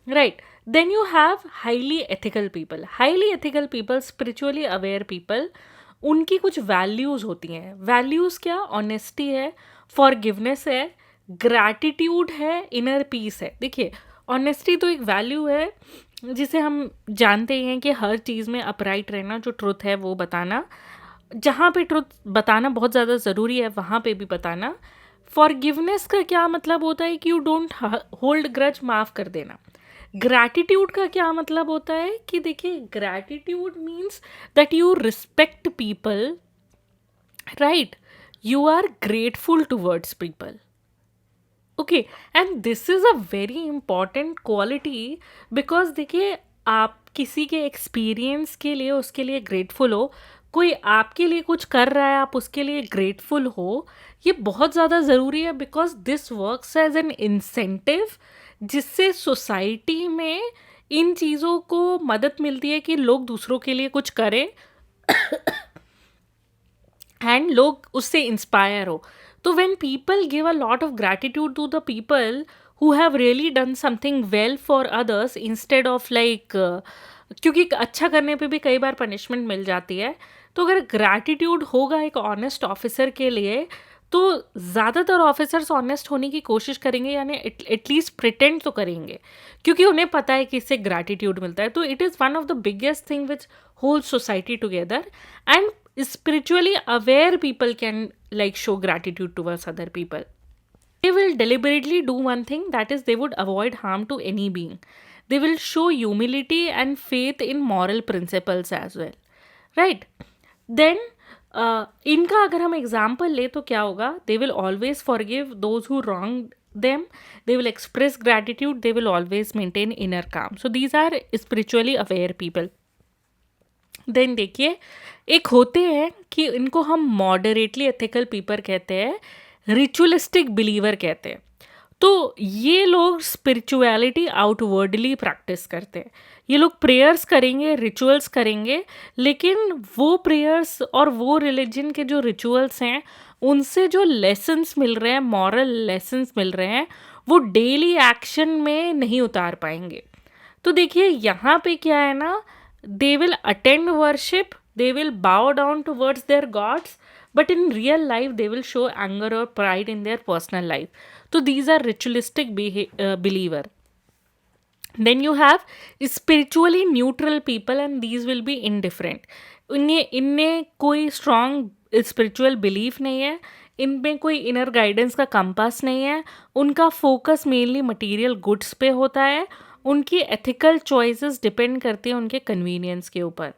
right. Then you have highly ethical people. Highly ethical people, spiritually aware people, उनकी कुछ वैल्यूज़ होती हैं. वैल्यूज़ क्या? ऑनेस्टी है, फॉरगिवनेस है, ग्रैटिट्यूड है, इनर पीस है. देखिए, ऑनेस्टी तो एक वैल्यू है जिसे हम जानते ही हैं कि हर चीज़ में अपराइट रहना, जो ट्रुथ है वो बताना, जहाँ पे ट्रुथ बताना बहुत ज़्यादा ज़रूरी है वहाँ पे भी बताना. फॉरगिवनेस का क्या मतलब होता है कि यू डोंट होल्ड ग्रज, माफ़ कर देना. ग्रैटिट्यूड का क्या मतलब होता है कि देखिए, gratitude means that you respect people, right, you are grateful towards people. Okay, and this is a very important quality, because देखिए, आप किसी के एक्सपीरियंस के लिए उसके लिए ग्रेटफुल हो, कोई आपके लिए कुछ कर रहा है आप उसके लिए ग्रेटफुल हो, ये बहुत ज़्यादा ज़रूरी है, because this works as an incentive, जिससे सोसाइटी में इन चीज़ों को मदद मिलती है कि लोग दूसरों के लिए कुछ करें एंड लोग उससे इंस्पायर हो. तो when people give a lot of gratitude to the people who have really done something well for others, instead of like, क्योंकि अच्छा करने पे भी कई बार पनिशमेंट मिल जाती है, तो अगर ग्रैटिट्यूड होगा एक ऑनेस्ट ऑफिसर के लिए, तो ज़्यादातर ऑफिसर्स ऑनेस्ट होने की कोशिश करेंगे, यानी एटलीस्ट प्रिटेंड तो करेंगे, क्योंकि उन्हें पता है कि इससे ग्रैटिट्यूड मिलता है. तो it is one of the biggest thing which hold society together. And spiritually aware people can like show gratitude towards other people. They will deliberately do one thing, that is they would avoid harm to any being. They will show humility and faith in moral principles as well, right. Then इनका अगर हम example ले तो क्या होगा? दे will always forgive those who wrong them, they will express gratitude, they will always maintain inner calm. So these are spiritually aware people. Then देखिए, एक होते हैं कि इनको हम मॉडरेटली एथिकल पीपल कहते हैं, रिचुअलिस्टिक बिलीवर कहते हैं. तो ये लोग स्पिरिचुअलिटी आउटवर्डली प्रैक्टिस करते हैं. ये लोग प्रेयर्स करेंगे, रिचुअल्स करेंगे, लेकिन वो प्रेयर्स और वो रिलीजन के जो रिचुअल्स हैं उनसे जो लेसन्स मिल रहे हैं, मॉरल लेसन्स मिल रहे हैं, वो डेली एक्शन में नहीं उतार पाएंगे. तो देखिए, यहाँ पे क्या है ना, they will attend worship, they will bow down towards their gods, but in real life they will show anger or pride in their personal life. So these are ritualistic believer. Then you have spiritually neutral people, and these will be indifferent. इनमें कोई strong spiritual belief नहीं है, इनमें कोई inner guidance का compass नहीं है, उनका फोकस मेनली मटेरियल गुड्स पे होता है, उनकी एथिकल चॉइसेस डिपेंड करती हैं उनके कन्वीनियंस के ऊपर.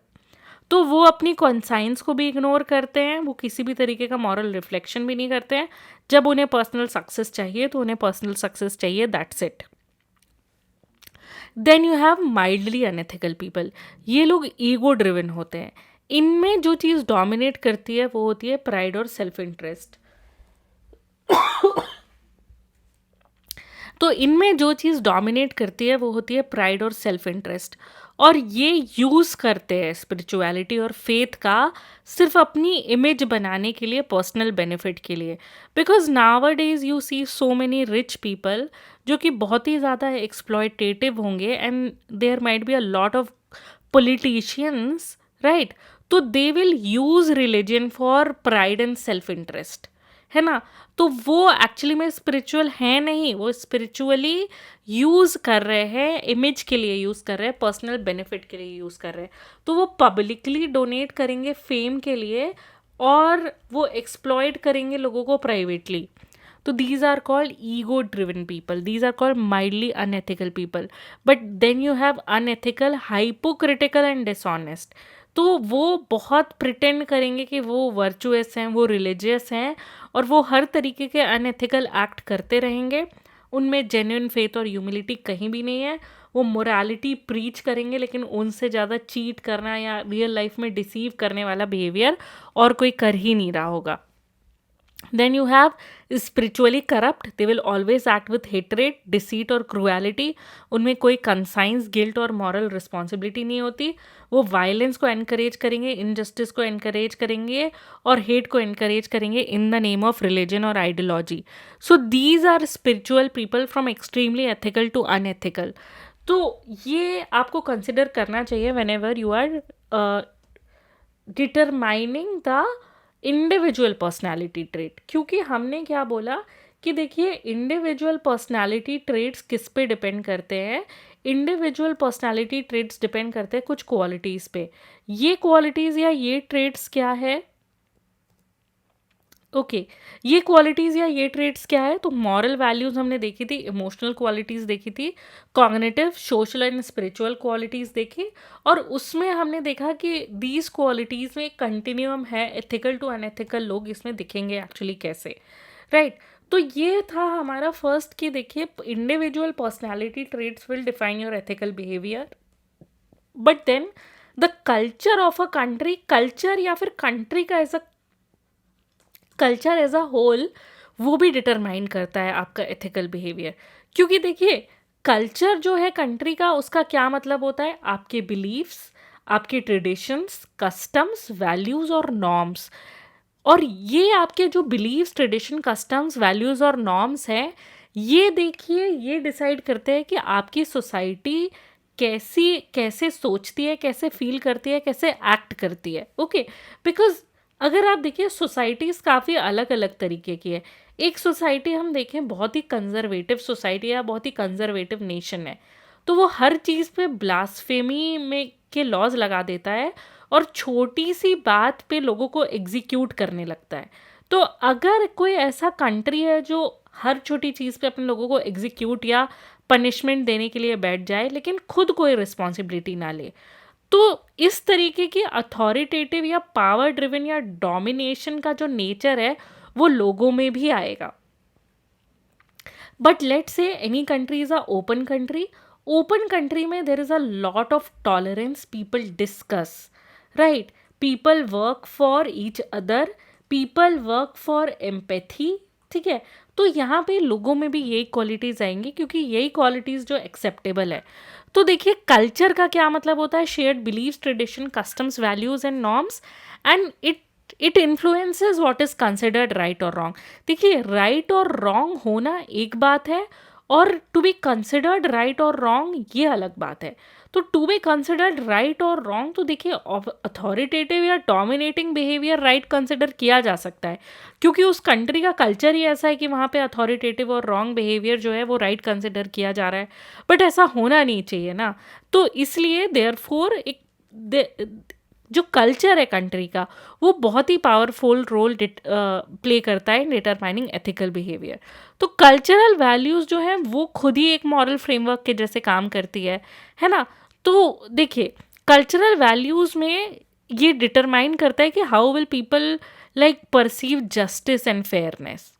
तो वो अपनी कॉन्साइंस को भी इग्नोर करते हैं, वो किसी भी तरीके का मॉरल रिफ्लेक्शन भी नहीं करते हैं. जब उन्हें पर्सनल सक्सेस चाहिए तो उन्हें पर्सनल सक्सेस चाहिए, that's it. Then you have mildly unethical people. ये लोग ईगो ड्रिवन होते हैं. इनमें जो चीज़ डोमिनेट करती है वो होती है प्राइड और सेल्फ इंटरेस्ट. तो इनमें जो चीज़ डोमिनेट करती है वो होती है प्राइड और सेल्फ इंटरेस्ट, और ये यूज़ करते हैं स्पिरिचुअलिटी और फेथ का सिर्फ अपनी इमेज बनाने के लिए, पर्सनल बेनिफिट के लिए. Because nowadays you see so many rich people जो कि बहुत ही ज़्यादा एक्सप्लॉयटेटिव होंगे, and there might be a lot of politicians, right. तो they will use religion for pride and self interest, है ना. तो वो एक्चुअली में स्पिरिचुअल है नहीं, वो स्पिरिचुअली यूज़ कर रहे हैं, इमेज के लिए यूज़ कर रहे हैं, पर्सनल बेनिफिट के लिए यूज़ कर रहे हैं. तो वो पब्लिकली डोनेट करेंगे फेम के लिए, और वो एक्सप्लॉयट करेंगे लोगों को प्राइवेटली. तो these are called ego driven people, these are called mildly unethical people. But then you have unethical, hypocritical and dishonest. तो वो बहुत प्रिटेंड करेंगे कि वो वर्चुअस हैं, वो रिलीजियस हैं, और वो हर तरीके के अनएथिकल एक्ट करते रहेंगे. उनमें जेन्युइन फेथ और ह्यूमिलिटी कहीं भी नहीं है. वो मोरालिटी प्रीच करेंगे, लेकिन उनसे ज़्यादा चीट करना या रियल लाइफ में डिसीव करने वाला बिहेवियर और कोई कर ही नहीं रहा होगा. Then you have spiritually corrupt. They will always act with hatred, deceit और cruelty. उनमें कोई conscience, guilt और moral responsibility नहीं होती. वो violence को encourage करेंगे, injustice को encourage करेंगे और hate को encourage करेंगे in the name of religion or ideology. So these are spiritual people from extremely ethical to unethical. तो ये आपको consider करना चाहिए whenever you are determining the individual personality trait. क्योंकि हमने क्या बोला कि देखिए इंडिविजुअल पर्सनैलिटी ट्रेट्स किस पे डिपेंड करते हैं. इंडिविजुअल पर्सनैलिटी ट्रेट्स डिपेंड करते हैं कुछ क्वालिटीज़ पे. ये क्वालिटीज़ या ये ट्रेट्स क्या है, ओके ये क्वालिटीज़ या ये ट्रेट्स क्या है. तो मॉरल वैल्यूज़ हमने देखी थी, इमोशनल क्वालिटीज़ देखी थी, cognitive, social and spiritual qualities देखी, और उसमें हमने देखा कि दीज क्वालिटीज़ में कंटिन्यूम है. एथिकल टू अनएथिकल लोग इसमें दिखेंगे एक्चुअली कैसे, राइट. तो ये था हमारा फर्स्ट कि देखिए individual personality traits will define your ethical behaviour. But then the culture of a country, culture या फिर कंट्री का ऐसा कल्चर एज अ होल वो भी डिटरमाइन करता है आपका एथिकल बिहेवियर. क्योंकि देखिए कल्चर जो है कंट्री का, उसका क्या मतलब होता है, आपके बिलीव्स, आपके ट्रेडिशंस, कस्टम्स, वैल्यूज़ और नॉर्म्स. और ये आपके जो बिलीव्स, ट्रेडिशन, कस्टम्स, वैल्यूज़ और नॉर्म्स हैं, ये देखिए ये डिसाइड करते हैं कि आपकी सोसाइटी कैसे सोचती है, कैसे फील करती है, कैसे एक्ट करती है. ओके, बिकॉज अगर आप देखिए सोसाइटीज़ काफ़ी अलग अलग तरीके की है. एक सोसाइटी हम देखें बहुत ही कंजर्वेटिव सोसाइटी या बहुत ही कंजर्वेटिव नेशन है, तो वो हर चीज़ पे ब्लास्फेमी में के लॉज लगा देता है और छोटी सी बात पे लोगों को एग्जीक्यूट करने लगता है. तो अगर कोई ऐसा कंट्री है जो हर छोटी चीज़ पे अपने लोगों को एग्जीक्यूट या पनिशमेंट देने के लिए बैठ जाए लेकिन खुद कोई रिस्पॉन्सिबिलिटी ना ले, तो इस तरीके की अथॉरिटेटिव या पावर ड्रिवन या डोमिनेशन का जो नेचर है वो लोगों में भी आएगा. But let say any country is a open country. Open country में there is a lot of tolerance, people discuss, right, people work for each other, people work for empathy. ठीक है, तो यहाँ पे लोगों में भी यही क्वालिटीज़ आएंगी क्योंकि यही क्वालिटीज़ जो एक्सेप्टेबल है. तो देखिए कल्चर का क्या मतलब होता है, shared beliefs, tradition, customs, values and norms, and it influences what is considered right और रॉन्ग. देखिए राइट और रॉन्ग होना एक बात है और टू बी कंसिडर्ड राइट और रॉन्ग ये अलग बात है. तो टू बी कंसिडर्ड राइट और रॉन्ग, तो देखिए अथॉरिटेटिव या डोमिनेटिंग बिहेवियर राइट कंसिडर किया जा सकता है क्योंकि उस कंट्री का कल्चर ही ऐसा है कि वहाँ पे अथॉरिटेटिव और रॉन्ग बिहेवियर जो है वो राइट कंसिडर किया जा रहा है. बट ऐसा होना नहीं चाहिए ना. तो इसलिए देयरफॉर एक जो कल्चर है कंट्री का वो बहुत ही पावरफुल रोल प्ले करता है इन डिटरमाइनिंग एथिकल बिहेवियर. तो कल्चरल वैल्यूज़ जो हैं वो खुद ही एक मॉरल फ्रेमवर्क के जैसे काम करती है ना. तो देखिए कल्चरल वैल्यूज़ में ये डिटरमाइन करता है कि how will people like perceive justice and fairness.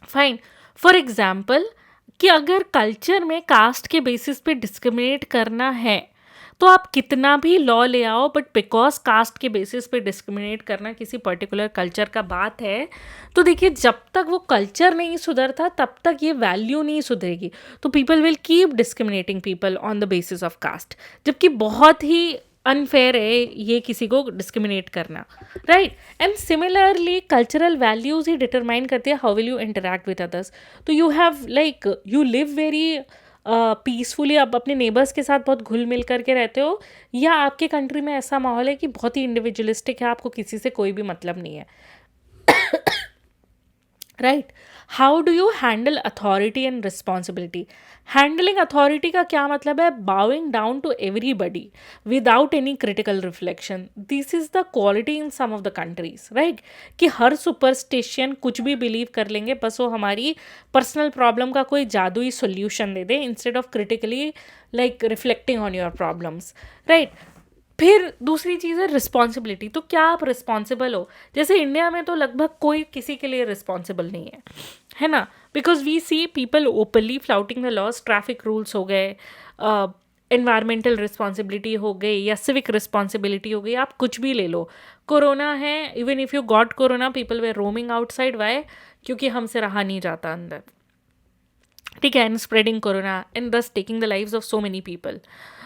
Fine, for example कि अगर कल्चर में कास्ट के बेसिस पे डिस्क्रिमिनेट करना है तो आप कितना भी लॉ ले आओ, बट बिकॉज कास्ट के बेसिस पे डिस्क्रिमिनेट करना किसी पर्टिकुलर कल्चर का बात है, तो देखिए जब तक वो कल्चर नहीं सुधरता तब तक ये वैल्यू नहीं सुधरेगी. तो people will keep discriminating people on the basis of caste, जबकि बहुत ही अनफेयर है ये किसी को डिस्क्रिमिनेट करना, right. And similarly cultural values ही डिटरमाइन करती है how will you interact with others. तो you have like you live very peacefully, आप अपने नेबर्स के साथ बहुत घुल मिल करके रहते हो, या आपके कंट्री में ऐसा माहौल है कि बहुत ही इंडिविजुअलिस्टिक है, आपको किसी से कोई भी मतलब नहीं है, right. How do you handle authority and responsibility. Handling authority का क्या मतलब है, bowing down to everybody without any critical reflection. This is the quality in some of the countries, right, कि हर सुपरस्टिशियन कुछ भी बिलीव कर लेंगे, बस वो हमारी पर्सनल प्रॉब्लम का कोई जादुई solution they they instead of critically like reflecting on your problems, right. फिर दूसरी चीज़ है रिस्पॉन्सिबिलिटी. तो क्या आप रिस्पॉन्सिबल हो, जैसे इंडिया में तो लगभग कोई किसी के लिए रिस्पॉन्सिबल नहीं है ना, because we see people openly flouting the laws. Traffic rules हो गए, एनवायरमेंटल रिस्पॉन्सिबिलिटी हो गई या सिविक रिस्पॉन्सिबिलिटी हो गई, आप कुछ भी ले लो. कोरोना है, even if you got corona, people were roaming outside. Why? क्योंकि हमसे रहा नहीं जाता अंदर. ठीक है, and spreading corona and thus taking the lives of so many people.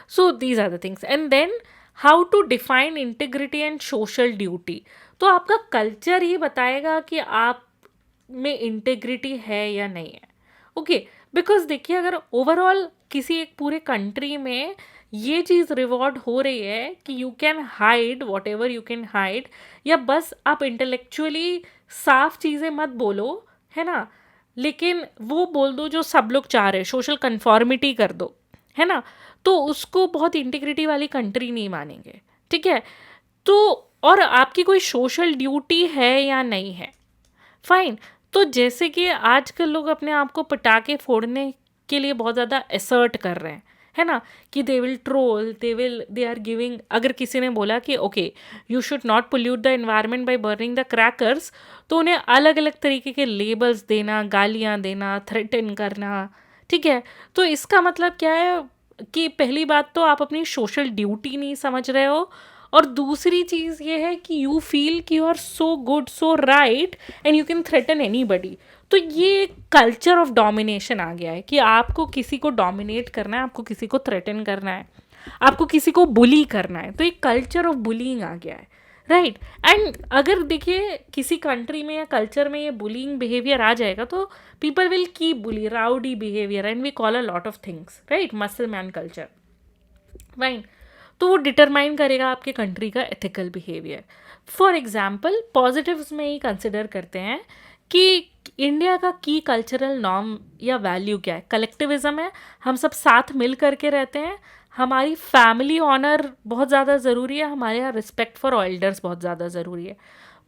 So these are the things. And then how to define integrity and social duty. तो आपका कल्चर ही बताएगा कि आप में इंटेग्रिटी है या नहीं है. ओके, बिकॉज देखिए, अगर ओवरऑल किसी एक पूरे कंट्री में ये चीज़ रिवॉर्ड हो रही है कि you can hide what ever you can hide, या बस आप इंटेलेक्चुअली साफ चीज़ें मत बोलो, है ना, लेकिन वो बोल दो जो सब लोग चाह रहे हैं, सोशल कन्फॉर्मिटी कर दो, है ना, तो उसको बहुत इंटीग्रिटी वाली कंट्री नहीं मानेंगे. ठीक है, तो और आपकी कोई सोशल ड्यूटी है या नहीं है, फाइन. तो जैसे कि आजकल लोग अपने आप को पटाखे फोड़ने के लिए बहुत ज़्यादा एसर्ट कर रहे हैं, है ना, कि they will troll, they are giving. अगर किसी ने बोला कि okay you should not pollute the environment by burning the crackers, तो उन्हें अलग अलग तरीके के लेबल्स देना, गालियाँ देना, थ्रेटन करना. ठीक है, तो इसका मतलब क्या है कि पहली बात तो आप अपनी सोशल ड्यूटी नहीं समझ रहे हो, और दूसरी चीज़ ये है कि यू फील कि you are so good, so right, and you can threaten anybody. तो ये कल्चर ऑफ डोमिनेशन आ गया है कि आपको किसी को डोमिनेट करना है, आपको किसी को थ्रेटन करना है, आपको किसी को बुली करना है. तो एक कल्चर ऑफ बुलिंग आ गया है, राइट. एंड अगर देखिए किसी कंट्री में या कल्चर में ये बुलिंग बिहेवियर आ जाएगा, तो people will keep bully, rowdy behaviour, and we call a lot of things, right, muscle man culture, right. तो वो डिटरमाइन करेगा आपके कंट्री का ethical behaviour. For example, positives में ही कंसिडर करते हैं कि इंडिया का की कल्चरल नॉर्म या वैल्यू क्या है. कलेक्टिविज्म है, हम सब साथ मिल करके रहते हैं, हमारी फैमिली ऑनर बहुत ज़्यादा ज़रूरी है, हमारे यहाँ रिस्पेक्ट फॉर एल्डर्स बहुत ज़्यादा ज़रूरी है.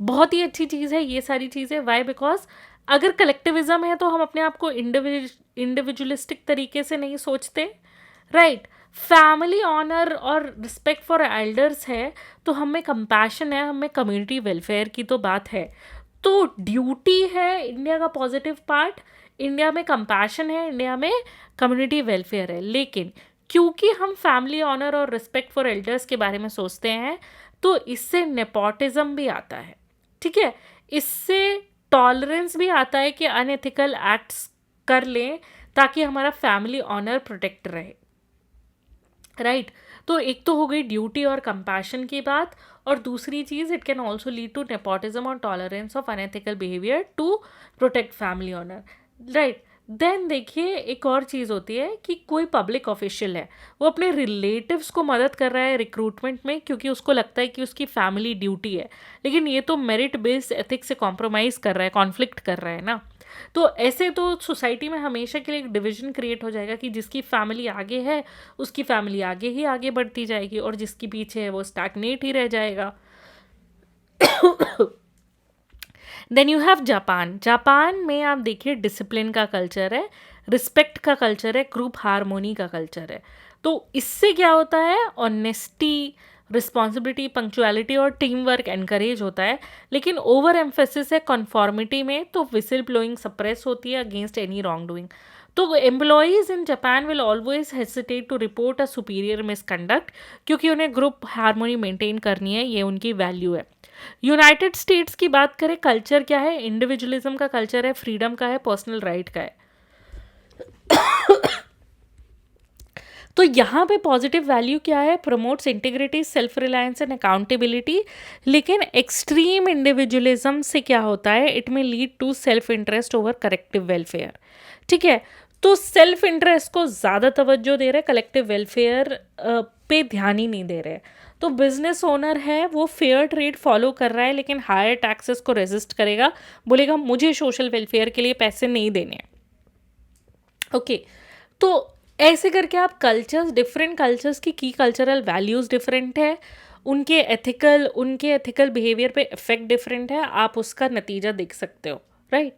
बहुत ही अच्छी चीज़ है ये सारी चीज़ें. वाई? बिकॉज अगर कलेक्टिविज्म है तो हम अपने आप को इंडिविजुअलिस्टिक तरीके से नहीं सोचते, राइट. फैमिली ऑनर और रिस्पेक्ट फॉर एल्डर्स है तो हमें कंपैशन है, हमें कम्युनिटी वेलफेयर की तो बात है. तो ड्यूटी है इंडिया का पॉजिटिव पार्ट, इंडिया में कंपैशन है, इंडिया में कम्युनिटी वेलफेयर है. लेकिन क्योंकि हम फैमिली ऑनर और रिस्पेक्ट फॉर एल्डर्स के बारे में सोचते हैं, तो इससे नेपोटिज्म भी आता है. ठीक है, इससे टॉलरेंस भी आता है कि अनएथिकल एक्ट्स कर लें ताकि हमारा फैमिली ऑनर प्रोटेक्ट रहे, राइट. तो एक तो हो गई ड्यूटी और कंपैशन की बात, और दूसरी चीज़, it can also lead to nepotism और tolerance of unethical behaviour to protect family honour, right. Then देखिए एक और चीज़ होती है कि कोई पब्लिक ऑफिशियल है, वो अपने रिलेटिव्स को मदद कर रहा है रिक्रूटमेंट में क्योंकि उसको लगता है कि उसकी फैमिली ड्यूटी है, लेकिन ये तो मेरिट बेस्ड एथिक्स से कॉम्प्रोमाइज़ कर रहा है, कॉन्फ्लिक्ट कर रहा है ना. तो ऐसे तो सोसाइटी में हमेशा के लिए एक डिवीजन क्रिएट हो जाएगा कि जिसकी फैमिली आगे है उसकी फैमिली आगे ही आगे बढ़ती जाएगी, और जिसकी पीछे है वो स्टैग्नेट ही रह जाएगा. Then you have Japan. Japan में आप देखिए डिसिप्लिन का कल्चर है, रिस्पेक्ट का कल्चर है, ग्रुप हारमोनी का कल्चर है. तो इससे क्या होता है, ऑनेस्टी, रिस्पॉन्सिबिलिटी, पंक्चुअलिटी और टीम वर्क एनकरेज होता है. लेकिन ओवर एम्फेसिस है कॉन्फॉर्मिटी में, तो विसिल ब्लोइंग सप्रेस होती है अगेंस्ट एनी रॉन्ग डूइंग. तो employees in Japan will always hesitate to report a superior misconduct, क्योंकि उन्हें ग्रुप हारमोनी मेंटेन करनी है, ये उनकी वैल्यू है. यूनाइटेड स्टेट्स की बात करें, कल्चर क्या है, इंडिविजुअलिज्म का कल्चर है, फ्रीडम का है, पर्सनल राइट का है. तो यहाँ पे पॉजिटिव वैल्यू क्या है, promotes integrity, self reliance and accountability. लेकिन एक्सट्रीम इंडिविजुअलिज्म से क्या होता है, it may lead to self interest over collective welfare. ठीक है, तो सेल्फ इंटरेस्ट को ज़्यादा तवज्जो दे रहे, कलेक्टिव वेलफेयर पे ध्यान ही नहीं दे रहे. तो बिजनेस ओनर है वो फेयर ट्रेड फॉलो कर रहा है लेकिन हायर टैक्सेस को रेजिस्ट करेगा, बोलेगा मुझे सोशल वेलफेयर के लिए पैसे नहीं देने. ओके, तो ऐसे करके आप कल्चर्स, डिफरेंट कल्चर्स की कल्चरल वैल्यूज़ डिफरेंट है, उनके एथिकल बिहेवियर पे इफेक्ट डिफरेंट है, आप उसका नतीजा देख सकते हो, राइट.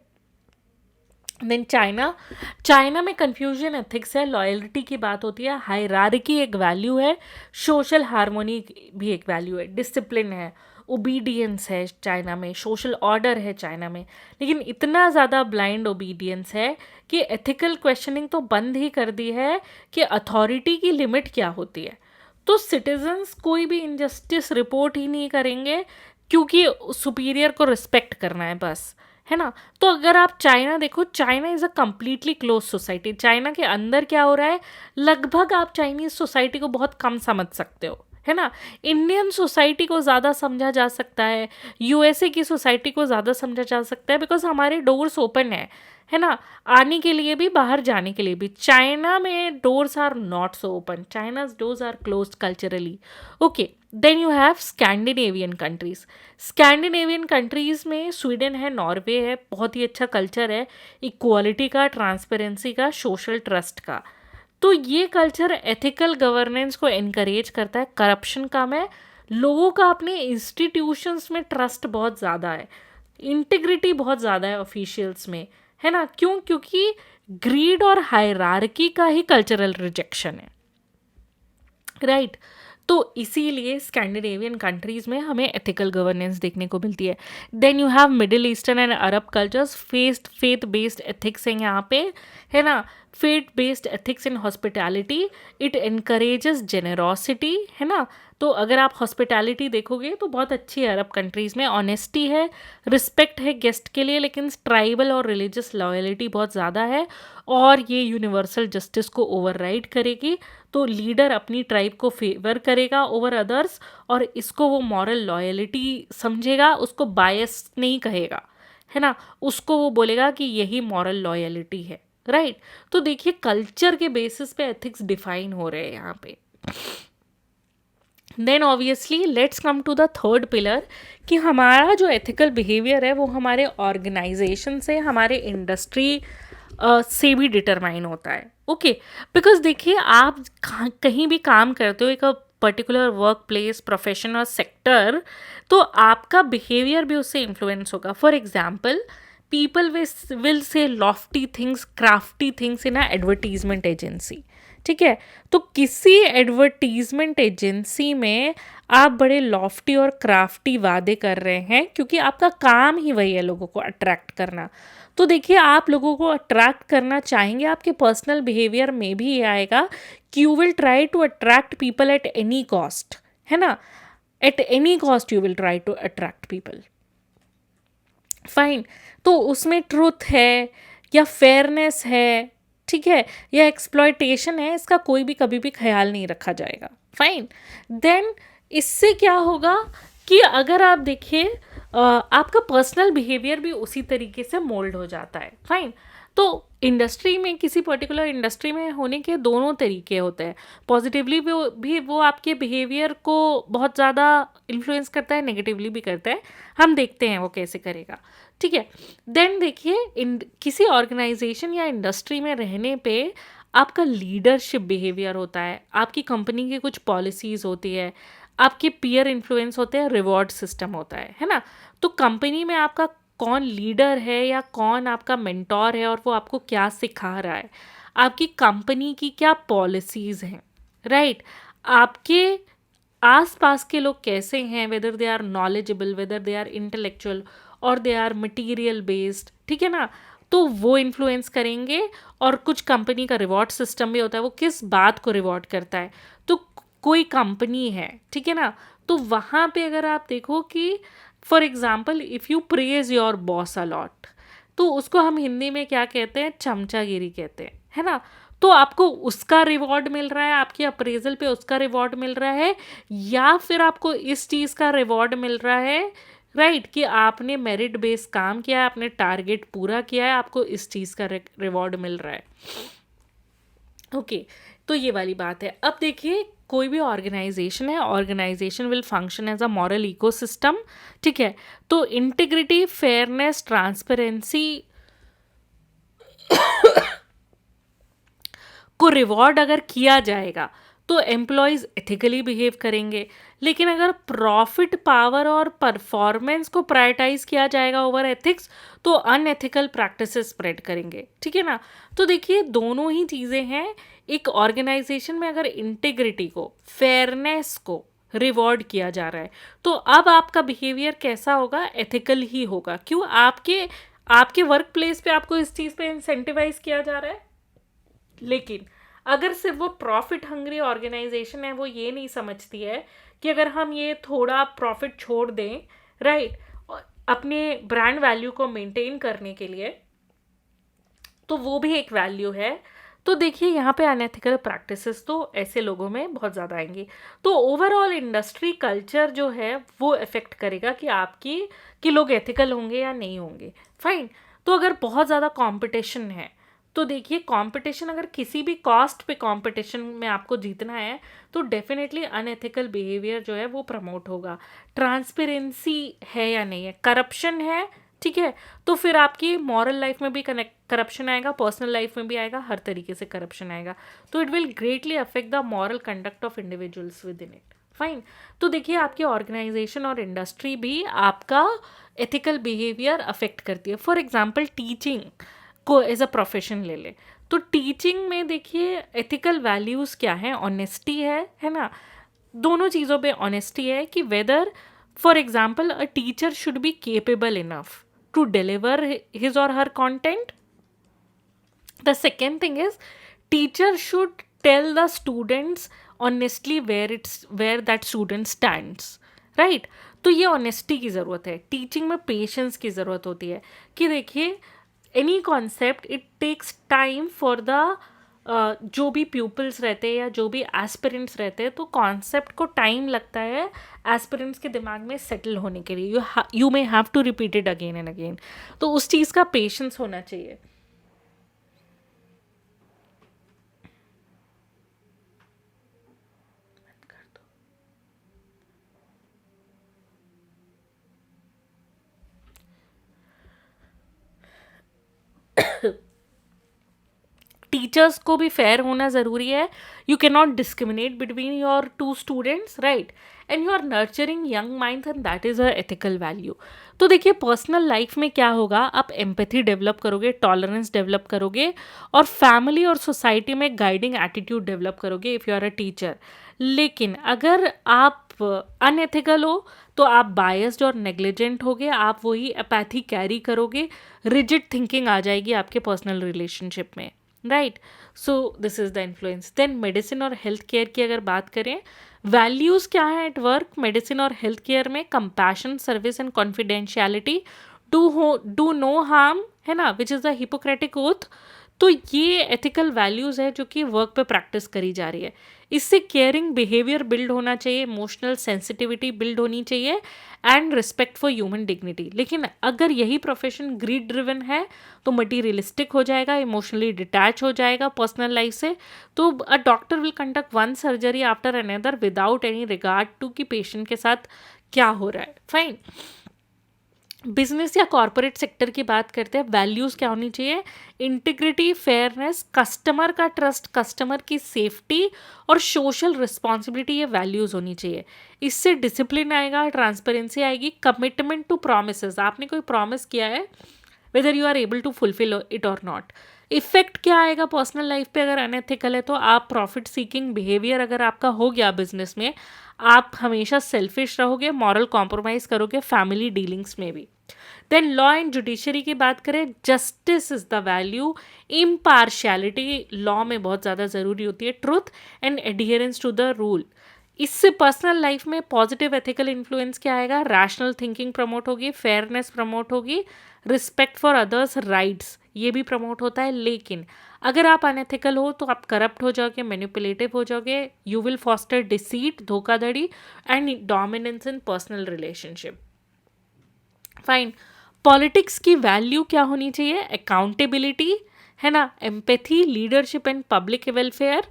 देन चाइना में कन्फ्यूजन एथिक्स है, लॉयल्टी की बात होती है, हायरार्की एक वैल्यू है, सोशल हार्मोनी भी एक वैल्यू है, डिसिप्लिन है, ओबीडियंस है चाइना में, सोशल ऑर्डर है चाइना में, लेकिन इतना ज़्यादा ब्लाइंड ओबीडियंस है कि एथिकल क्वेश्चनिंग तो बंद ही कर दी है कि अथॉरिटी की लिमिट क्या होती है। तो सिटीजन्स कोई भी इनजस्टिस रिपोर्ट ही नहीं करेंगे क्योंकि सुपीरियर को रिस्पेक्ट करना है बस, है ना। तो अगर आप चाइना देखो, China is a completely close society. China के अंदर क्या हो रहा है, लगभग आप चाइनीज सोसाइटी को बहुत कम समझ सकते हो, है ना। इंडियन सोसाइटी को ज़्यादा समझा जा सकता है, यूएसए की सोसाइटी को ज़्यादा समझा जा सकता है, बिकॉज हमारे डोर्स ओपन है ना, आने के लिए भी बाहर जाने के लिए भी। चाइना में doors are not so open, China's doors are closed culturally. Okay, then you have Scandinavian countries. Scandinavian countries में स्वीडन है, नॉर्वे है, बहुत ही अच्छा कल्चर है इक्वालिटी का, ट्रांसपेरेंसी का, सोशल ट्रस्ट का। तो ये कल्चर एथिकल गवर्नेंस को एनकरेज करता है, करप्शन कम है, लोगों का अपने इंस्टीट्यूशंस में ट्रस्ट बहुत ज़्यादा है, इंटीग्रिटी बहुत ज़्यादा है ऑफिशियल्स में, है ना। क्यों? क्योंकि ग्रीड और हायरार्की का ही कल्चरल रिजेक्शन है, राइट। तो इसीलिए स्कैंडिनेवियन कंट्रीज़ में हमें एथिकल गवर्नेंस देखने को मिलती है। Then you have middle eastern and Arab cultures, faith based ethics हैं यहाँ पे, है ना। Faith based ethics in hospitality, it encourages generosity, है ना। तो अगर आप हॉस्पिटैलिटी देखोगे तो बहुत अच्छी है अरब कंट्रीज़ में, ऑनेस्टी है, रिस्पेक्ट है गेस्ट के लिए, लेकिन ट्राइबल और रिलीजियस लॉयल्टी बहुत ज़्यादा है, और ये यूनिवर्सल जस्टिस को ओवरराइड करेगी। तो लीडर अपनी ट्राइब को फेवर करेगा ओवर अदर्स, और इसको वो मॉरल लॉयल्टी समझेगा, उसको बायस नहीं कहेगा, है ना। उसको वो बोलेगा कि यही मॉरल लॉयल्टी है, राइट। तो देखिए कल्चर के बेसिस पे एथिक्स डिफाइन हो रहे हैं यहाँ पे। Then obviously let's come to the third pillar, कि हमारा जो एथिकल बिहेवियर है वो हमारे ऑर्गेनाइजेशन से, हमारे इंडस्ट्री से भी डिटरमाइन होता है। ओके, बिकॉज देखिए आप कहीं भी काम करते हो, एक पर्टिकुलर वर्क प्लेस, प्रोफेशन और सेक्टर, तो आपका बिहेवियर भी उससे इन्फ्लुएंस होगा। For example, people will say Lofty things, crafty things in a advertisement agency, ठीक है। तो किसी एडवर्टीजमेंट एजेंसी में आप बड़े लॉफ्टी और क्राफ्टी वादे कर रहे हैं, क्योंकि आपका काम ही वही है लोगों को अट्रैक्ट करना। तो देखिए आप लोगों को अट्रैक्ट करना चाहेंगे, आपके पर्सनल बिहेवियर में भी ये आएगा कि you will try to attract people at any cost, है ना। At any cost you will try to attract people, fine. तो उसमें ट्रुथ है या फेयरनेस है, ठीक है, या एक्सप्लॉयटेशन है, इसका कोई भी कभी भी ख्याल नहीं रखा जाएगा, फाइन। देन इससे क्या होगा कि अगर आप देखिए आपका पर्सनल बिहेवियर भी उसी तरीके से मोल्ड हो जाता है, फाइन। तो इंडस्ट्री में, किसी पर्टिकुलर इंडस्ट्री में होने के दोनों तरीके होते हैं, पॉजिटिवली भी वो आपके बिहेवियर को बहुत ज़्यादा इन्फ्लुएंस करता है, नेगेटिवली भी करता है, हम देखते हैं वो कैसे करेगा, ठीक है। देन देखिए किसी ऑर्गेनाइजेशन या इंडस्ट्री में रहने पे आपका लीडरशिप बिहेवियर होता है, आपकी कंपनी की कुछ पॉलिसीज़ होती है, आपके पीयर इन्फ्लुएंस होते हैं, रिवॉर्ड सिस्टम होता है ना। तो कंपनी में आपका कौन लीडर है या कौन आपका मेंटोर है और वो आपको क्या सिखा रहा है, आपकी कंपनी की क्या पॉलिसीज़ हैं, राइट। आपके आसपास के लोग कैसे हैं, whether they are knowledgeable, whether they are intellectual और दे आर मटीरियल बेस्ड, ठीक है ना। तो वो इन्फ्लुएंस करेंगे। और कुछ कंपनी का रिवॉर्ड सिस्टम भी होता है, वो किस बात को रिवॉर्ड करता है। तो कोई कंपनी है, ठीक है ना, तो वहाँ पे अगर आप देखो कि for example if you praise your boss a lot, तो उसको हम हिंदी में क्या कहते हैं, चमचागिरी कहते हैं, है ना। तो आपको उसका रिवॉर्ड मिल रहा है, आपकी अप्रेजल पे उसका रिवॉर्ड मिल रहा है, या फिर आपको इस चीज़ का रिवॉर्ड मिल रहा है, राइट, कि आपने मेरिट बेस्ड काम किया है, आपने टारगेट पूरा किया है, आपको इस चीज़ का रिवॉर्ड मिल रहा है। ओके, तो ये वाली बात है। अब देखिए कोई भी ऑर्गेनाइजेशन है, organisation will function as a moral ecosystem, ठीक है। तो इंटीग्रिटी, फेयरनेस, ट्रांसपेरेंसी को रिवॉर्ड अगर किया जाएगा तो एम्प्लॉयज़ एथिकली बिहेव करेंगे। लेकिन अगर प्रॉफिट, पावर और परफॉर्मेंस को प्रायोरिटाइज किया जाएगा ओवर एथिक्स, तो अनएथिकल प्रैक्टिसेस स्प्रेड करेंगे, ठीक है ना। तो देखिए दोनों ही चीज़ें हैं। एक ऑर्गेनाइजेशन में अगर इंटीग्रिटी को, फेयरनेस को, रिवॉर्ड किया जा रहा है, तो अब आपका बिहेवियर कैसा होगा, एथिकल ही होगा। क्यों? आपके आपके वर्क प्लेस पे आपको इस चीज़ पे इंसेंटिवाइज किया जा रहा है। लेकिन अगर सिर्फ वो प्रॉफिट हंग्री ऑर्गेनाइजेशन है, वो ये नहीं समझती है कि अगर हम ये थोड़ा प्रॉफिट छोड़ दें, राइट, अपने ब्रांड वैल्यू को मेंटेन करने के लिए, तो वो भी एक वैल्यू है। तो देखिए यहाँ पे अनएथिकल प्रैक्टिसेस तो ऐसे लोगों में बहुत ज़्यादा आएंगी। तो ओवरऑल इंडस्ट्री कल्चर जो है वो अफेक्ट करेगा कि लोग एथिकल होंगे या नहीं होंगे। फाइन। तो अगर बहुत ज़्यादा कंपटीशन है, तो देखिए कंपटीशन, अगर किसी भी कॉस्ट पे कंपटीशन में आपको जीतना है, तो डेफिनेटली अनएथिकल बिहेवियर जो है वो प्रमोट होगा। ट्रांसपेरेंसी है या नहीं है, करप्शन है, ठीक है, तो फिर आपकी मॉरल लाइफ में भी करप्शन आएगा, पर्सनल लाइफ में भी आएगा, हर तरीके से करप्शन आएगा। तो it will greatly affect the moral conduct of individuals with in it. Fine. तो देखिए आपकी ऑर्गेनाइजेशन और इंडस्ट्री भी आपका एथिकल बिहेवियर अफेक्ट करती है। फॉर एग्जाम्पल टीचिंग को एज अ प्रोफेशन ले ले, तो टीचिंग में देखिए एथिकल वैल्यूज़ क्या है, ऑनेस्टी है ना, दोनों चीज़ों पे ऑनेस्टी है कि whether, for example, a teacher should be capable enough to deliver his or her content. The second thing is teacher should tell the students honestly where that student stands, right? तो ये honesty की ज़रूरत है। Teaching में patience की ज़रूरत होती है कि देखिए any concept it takes time for the जो भी प्यूपल्स रहते हैं या जो भी एस्पिरेंट्स रहते हैं, तो कॉन्सेप्ट को टाइम लगता है एस्पिरेंट्स के दिमाग में सेटल होने के लिए। You may have to repeat it again and again. तो उस चीज़ का पेशेंस होना चाहिए। टीचर्स को भी फेयर होना ज़रूरी है। You can not discriminate between your two students, right, and you are nurturing young minds and that is a ethical value. तो देखिए पर्सनल लाइफ में क्या होगा, आप एम्पैथी डेवलप करोगे, टॉलरेंस डेवलप करोगे, और फैमिली और सोसाइटी में गाइडिंग एटीट्यूड डेवलप करोगे if you are a teacher. लेकिन अगर आप अनएथिकल हो, तो आप बायस्ड और नेग्लिजेंट होगे, आप वही अपैथी कैरी करोगे, रिजिड थिंकिंग आ जाएगी आपके पर्सनल रिलेशनशिप में, right. So this is the influence. Then medicine और हेल्थ केयर की अगर बात करें, वैल्यूज़ क्या है एट वर्क मेडिसिन और हेल्थ केयर में, compassion, service and confidentiality, do no harm, है ना, which is the Hippocratic oath. तो ये एथिकल वैल्यूज़ है जो कि वर्क पे प्रैक्टिस करी जा रही है। इससे केयरिंग बिहेवियर बिल्ड होना चाहिए, इमोशनल सेंसिटिविटी बिल्ड होनी चाहिए, and respect for human dignity. लेकिन अगर यही प्रोफेशन ग्रीड ड्रिवन है, तो मटीरियलिस्टिक हो जाएगा, इमोशनली डिटैच हो जाएगा पर्सनल लाइफ से। तो a doctor will conduct one surgery after another without any regard to कि पेशेंट के साथ क्या हो रहा है। फाइन। बिजनेस या कॉरपोरेट सेक्टर की बात करते हैं, वैल्यूज़ क्या होनी चाहिए, इंटीग्रिटी, फेयरनेस, कस्टमर का ट्रस्ट, कस्टमर की सेफ्टी और सोशल रिस्पॉन्सिबिलिटी, ये वैल्यूज़ होनी चाहिए। इससे डिसिप्लिन आएगा, ट्रांसपेरेंसी आएगी, कमिटमेंट टू प्रोमिसेस, आपने कोई प्रॉमिस किया है, whether you are able to fulfil it और नॉट। इफेक्ट क्या आएगा पर्सनल लाइफ पे अगर अनएथिकल है, तो आप प्रॉफिट सीकिंग बिहेवियर अगर आपका हो गया बिजनेस में, आप हमेशा सेल्फिश रहोगे, मॉरल कॉम्प्रोमाइज़ करोगे फैमिली डीलिंग्स में भी। देन लॉ एंड जुडिशरी की बात करें, justice is the value, impartiality law में बहुत ज़्यादा ज़रूरी होती है, truth and adherence to the rule. इससे पर्सनल लाइफ में पॉजिटिव एथिकल इन्फ्लुएंस क्या आएगा, रैशनल थिंकिंग प्रमोट होगी, फेयरनेस प्रमोट होगी, रिस्पेक्ट फॉर अदर्स राइट्स ये भी प्रमोट होता है। लेकिन अगर आप अनएथिकल हो, तो आप करप्ट हो जाओगे, मैनिपुलेटिव हो जाओगे, यू विल फॉस्टर डिसीट, धोखाधड़ी and dominance in personal relationship. Fine. Politics की वैल्यू क्या होनी चाहिए, अकाउंटेबिलिटी, है ना, empathy, leadership and public welfare.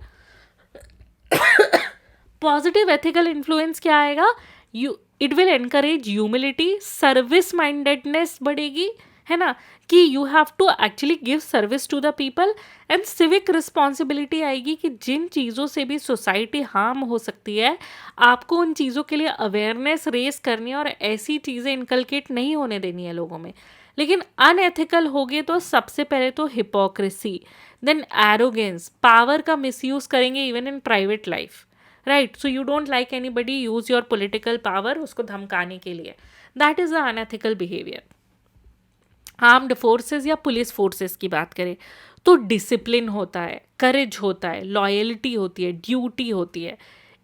Positive ethical influence क्या आएगा, it will encourage humility, service mindedness बढ़ेगी, है ना, कि you have to actually give service to the people, and civic responsibility आएगी कि जिन चीज़ों से भी सोसाइटी हार्म हो सकती है, आपको उन चीज़ों के लिए अवेयरनेस रेस करनी है और ऐसी चीज़ें इनकलकेट नहीं होने देनी है लोगों में। लेकिन अनएथिकल होगे तो सबसे पहले तो हिपोक्रेसी, देन एरोगेंस, पावर का मिसयूज़ करेंगे even in private life, right? So you don't like anybody use your political power उसको धमकाने के लिए, that is a unethical behaviour. Armed forces या पुलिस फोर्सेस की बात करें तो डिसिप्लिन होता है, करेज होता है, लॉयल्टी होती है, ड्यूटी होती है,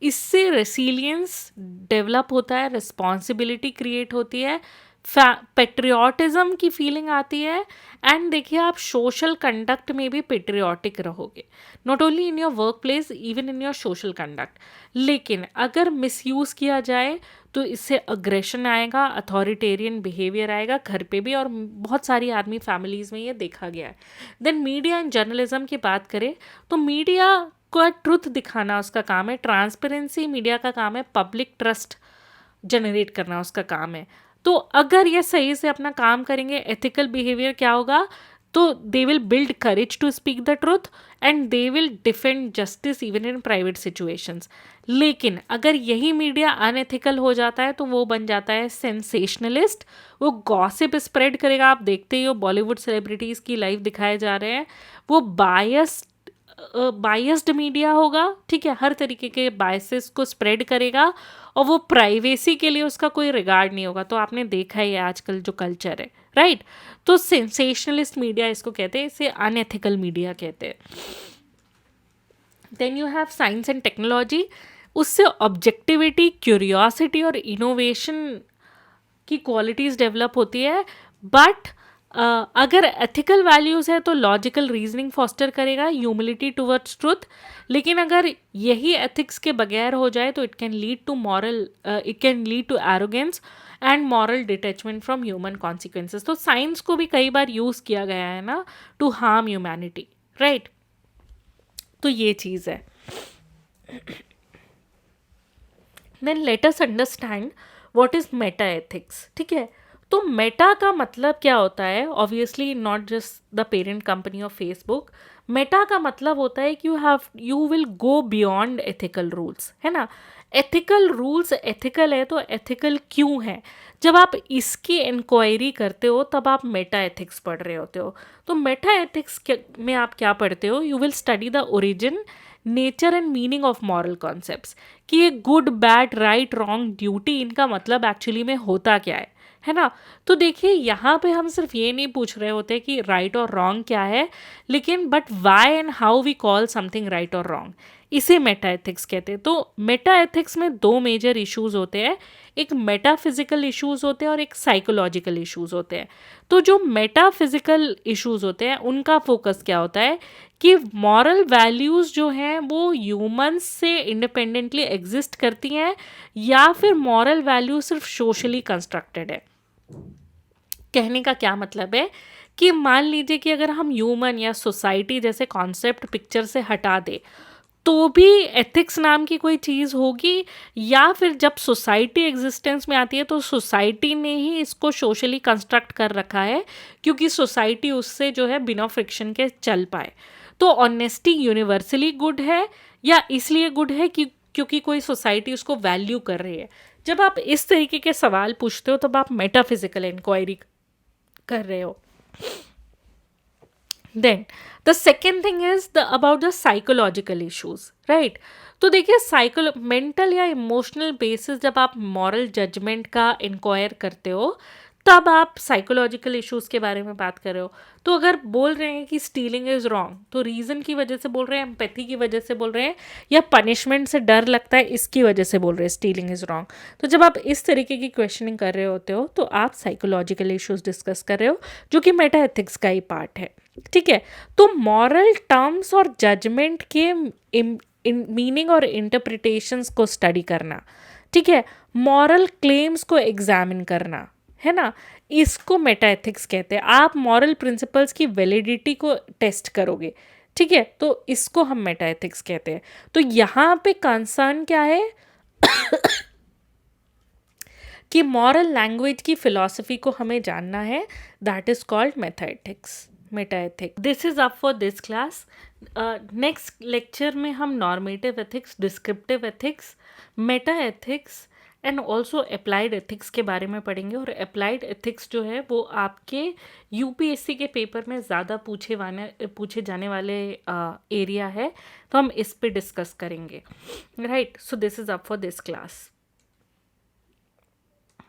इससे रेसिलियंस डेवलप होता है, रिस्पॉन्सिबिलिटी क्रिएट होती है, पेट्रियाटिज्म की फीलिंग आती है, एंड देखिए आप सोशल कंडक्ट में भी पेट्रियाटिक रहोगे, not only in your work place, even in your social conduct. लेकिन अगर मिसयूज़ किया जाए तो इससे अग्रेशन आएगा, अथॉरिटेरियन बिहेवियर आएगा घर पे भी, और बहुत सारी आदमी फैमिलीज़ में ये देखा गया है। देन मीडिया एंड जर्नलिज्म की बात करें तो मीडिया को ट्रुथ दिखाना उसका काम है, ट्रांसपेरेंसी मीडिया का काम है, पब्लिक ट्रस्ट जनरेट करना उसका काम है। तो अगर ये सही से अपना काम करेंगे, एथिकल बिहेवियर क्या होगा, तो they will build courage to speak the truth and they will defend justice even in private situations. लेकिन अगर यही मीडिया अनएथिकल हो जाता है तो वो बन जाता है सेंसेशनलिस्ट, वो गॉसिप स्प्रेड करेगा। आप देखते ही हो बॉलीवुड सेलिब्रिटीज़ की लाइफ दिखाए जा रहे हैं, वो बायस्ड मीडिया होगा, ठीक है, हर तरीके के बायसेस को स्प्रेड करेगा और वो प्राइवेसी के लिए उसका कोई रिगार्ड नहीं होगा। तो आपने देखा ही है आजकल जो कल्चर है, राइट? तो सेंसेशनलिस्ट मीडिया इसको कहते हैं, इसे अनएथिकल मीडिया कहते हैं। Then you have science and technology, उससे ऑब्जेक्टिविटी, क्यूरियोसिटी और इनोवेशन की क्वालिटीज़ डेवलप होती है। बट अगर एथिकल वैल्यूज़ है तो लॉजिकल रीजनिंग फॉस्टर करेगा, ह्यूमिलिटी टुवर्ड्स ट्रुथ। लेकिन अगर यही एथिक्स के बगैर हो जाए तो it can lead to arrogance and moral detachment from human consequences. तो साइंस को भी कई बार यूज़ किया गया है ना टू हार्म ह्यूमैनिटी, राइट? तो ये चीज़ है। Then let us understand what is meta ethics, ठीक है? तो मेटा का मतलब क्या होता है? Obviously not just the parent company of Facebook. Meta का मतलब होता है कि you will go beyond ethical rules, है ना? एथिकल रूल्स एथिकल है तो एथिकल क्यों है? जब आप इसकी इंक्वायरी करते हो तब आप मेटा एथिक्स पढ़ रहे होते हो। तो मेटा एथिक्स में आप क्या पढ़ते हो? You will study the origin, nature and meaning of moral concepts, कि ये good, bad, right, wrong, duty, इनका मतलब एक्चुअली में होता क्या है ना? तो देखिए यहाँ पे हम सिर्फ ये नहीं पूछ रहे होते कि राइट और रॉन्ग क्या है, लेकिन but why and how we call something right और रॉन्ग, इसे मेटा एथिक्स कहते हैं। तो मेटा एथिक्स में दो मेजर इश्यूज होते हैं, एक मेटाफिजिकल इश्यूज होते हैं और एक साइकोलॉजिकल इश्यूज होते हैं। तो जो मेटाफिजिकल इश्यूज होते हैं उनका फोकस क्या होता है कि मॉरल वैल्यूज़ जो हैं वो ह्यूमंस से इंडिपेंडेंटली एग्जिस्ट करती हैं या फिर मॉरल वैल्यू सिर्फ सोशली कंस्ट्रक्टेड है। कहने का क्या मतलब है कि मान लीजिए कि अगर हम ह्यूमन या सोसाइटी जैसे कॉन्सेप्ट पिक्चर से हटा दे तो भी एथिक्स नाम की कोई चीज़ होगी, या फिर जब सोसाइटी एग्जिस्टेंस में आती है तो सोसाइटी ने ही इसको सोशली कंस्ट्रक्ट कर रखा है क्योंकि सोसाइटी उससे जो है बिना फ्रिक्शन के चल पाए। तो ऑनेस्टी यूनिवर्सली गुड है या इसलिए गुड है कि क्योंकि कोई सोसाइटी उसको वैल्यू कर रही है? जब आप इस तरीके के सवाल पूछते हो तब आप मेटाफिजिकल इंक्वायरी कर रहे हो। Then the second thing is about the psychological issues, right? तो देखिए मेंटल या इमोशनल बेसिस जब आप मॉरल जजमेंट का इंक्वायर करते हो तब आप साइकोलॉजिकल इश्यूज के बारे में बात कर रहे हो। तो अगर बोल रहे हैं कि स्टीलिंग इज रॉन्ग तो रीजन की वजह से बोल रहे हैं, एम्पैथी की वजह से बोल रहे हैं, या पनिशमेंट से डर लगता है इसकी वजह से बोल रहे हैं स्टीलिंग इज रॉन्ग। तो जब आप इस तरीके की क्वेश्चनिंग कर रहे होते हो तो आप साइकोलॉजिकल इश्यूज डिस्कस कर रहे हो जो कि मेटा एथिक्स का ही पार्ट है, ठीक है? तो मॉरल टर्म्स और जजमेंट के मीनिंग और इंटरप्रिटेशंस को स्टडी करना, ठीक है, मॉरल क्लेम्स को एग्जामिन करना, है ना, इसको मेटा एथिक्स कहते हैं। आप मॉरल प्रिंसिपल्स की वैलिडिटी को टेस्ट करोगे, ठीक है, तो इसको हम मेटा एथिक्स कहते हैं। तो यहाँ पे कंसर्न क्या है कि मॉरल लैंग्वेज की फिलॉसफी को हमें जानना है, that is called Meta ethics. This is up for this class. Next lecture में हम normative ethics, descriptive ethics, Meta ethics and also applied ethics के बारे में पढ़ेंगे। और अप्लाइड एथिक्स जो है वो आपके यूपीएससी के पेपर में ज़्यादा पूछे जाने वाले एरिया है, तो हम इस पे डिस्कस करेंगे, right. So this is up for this class.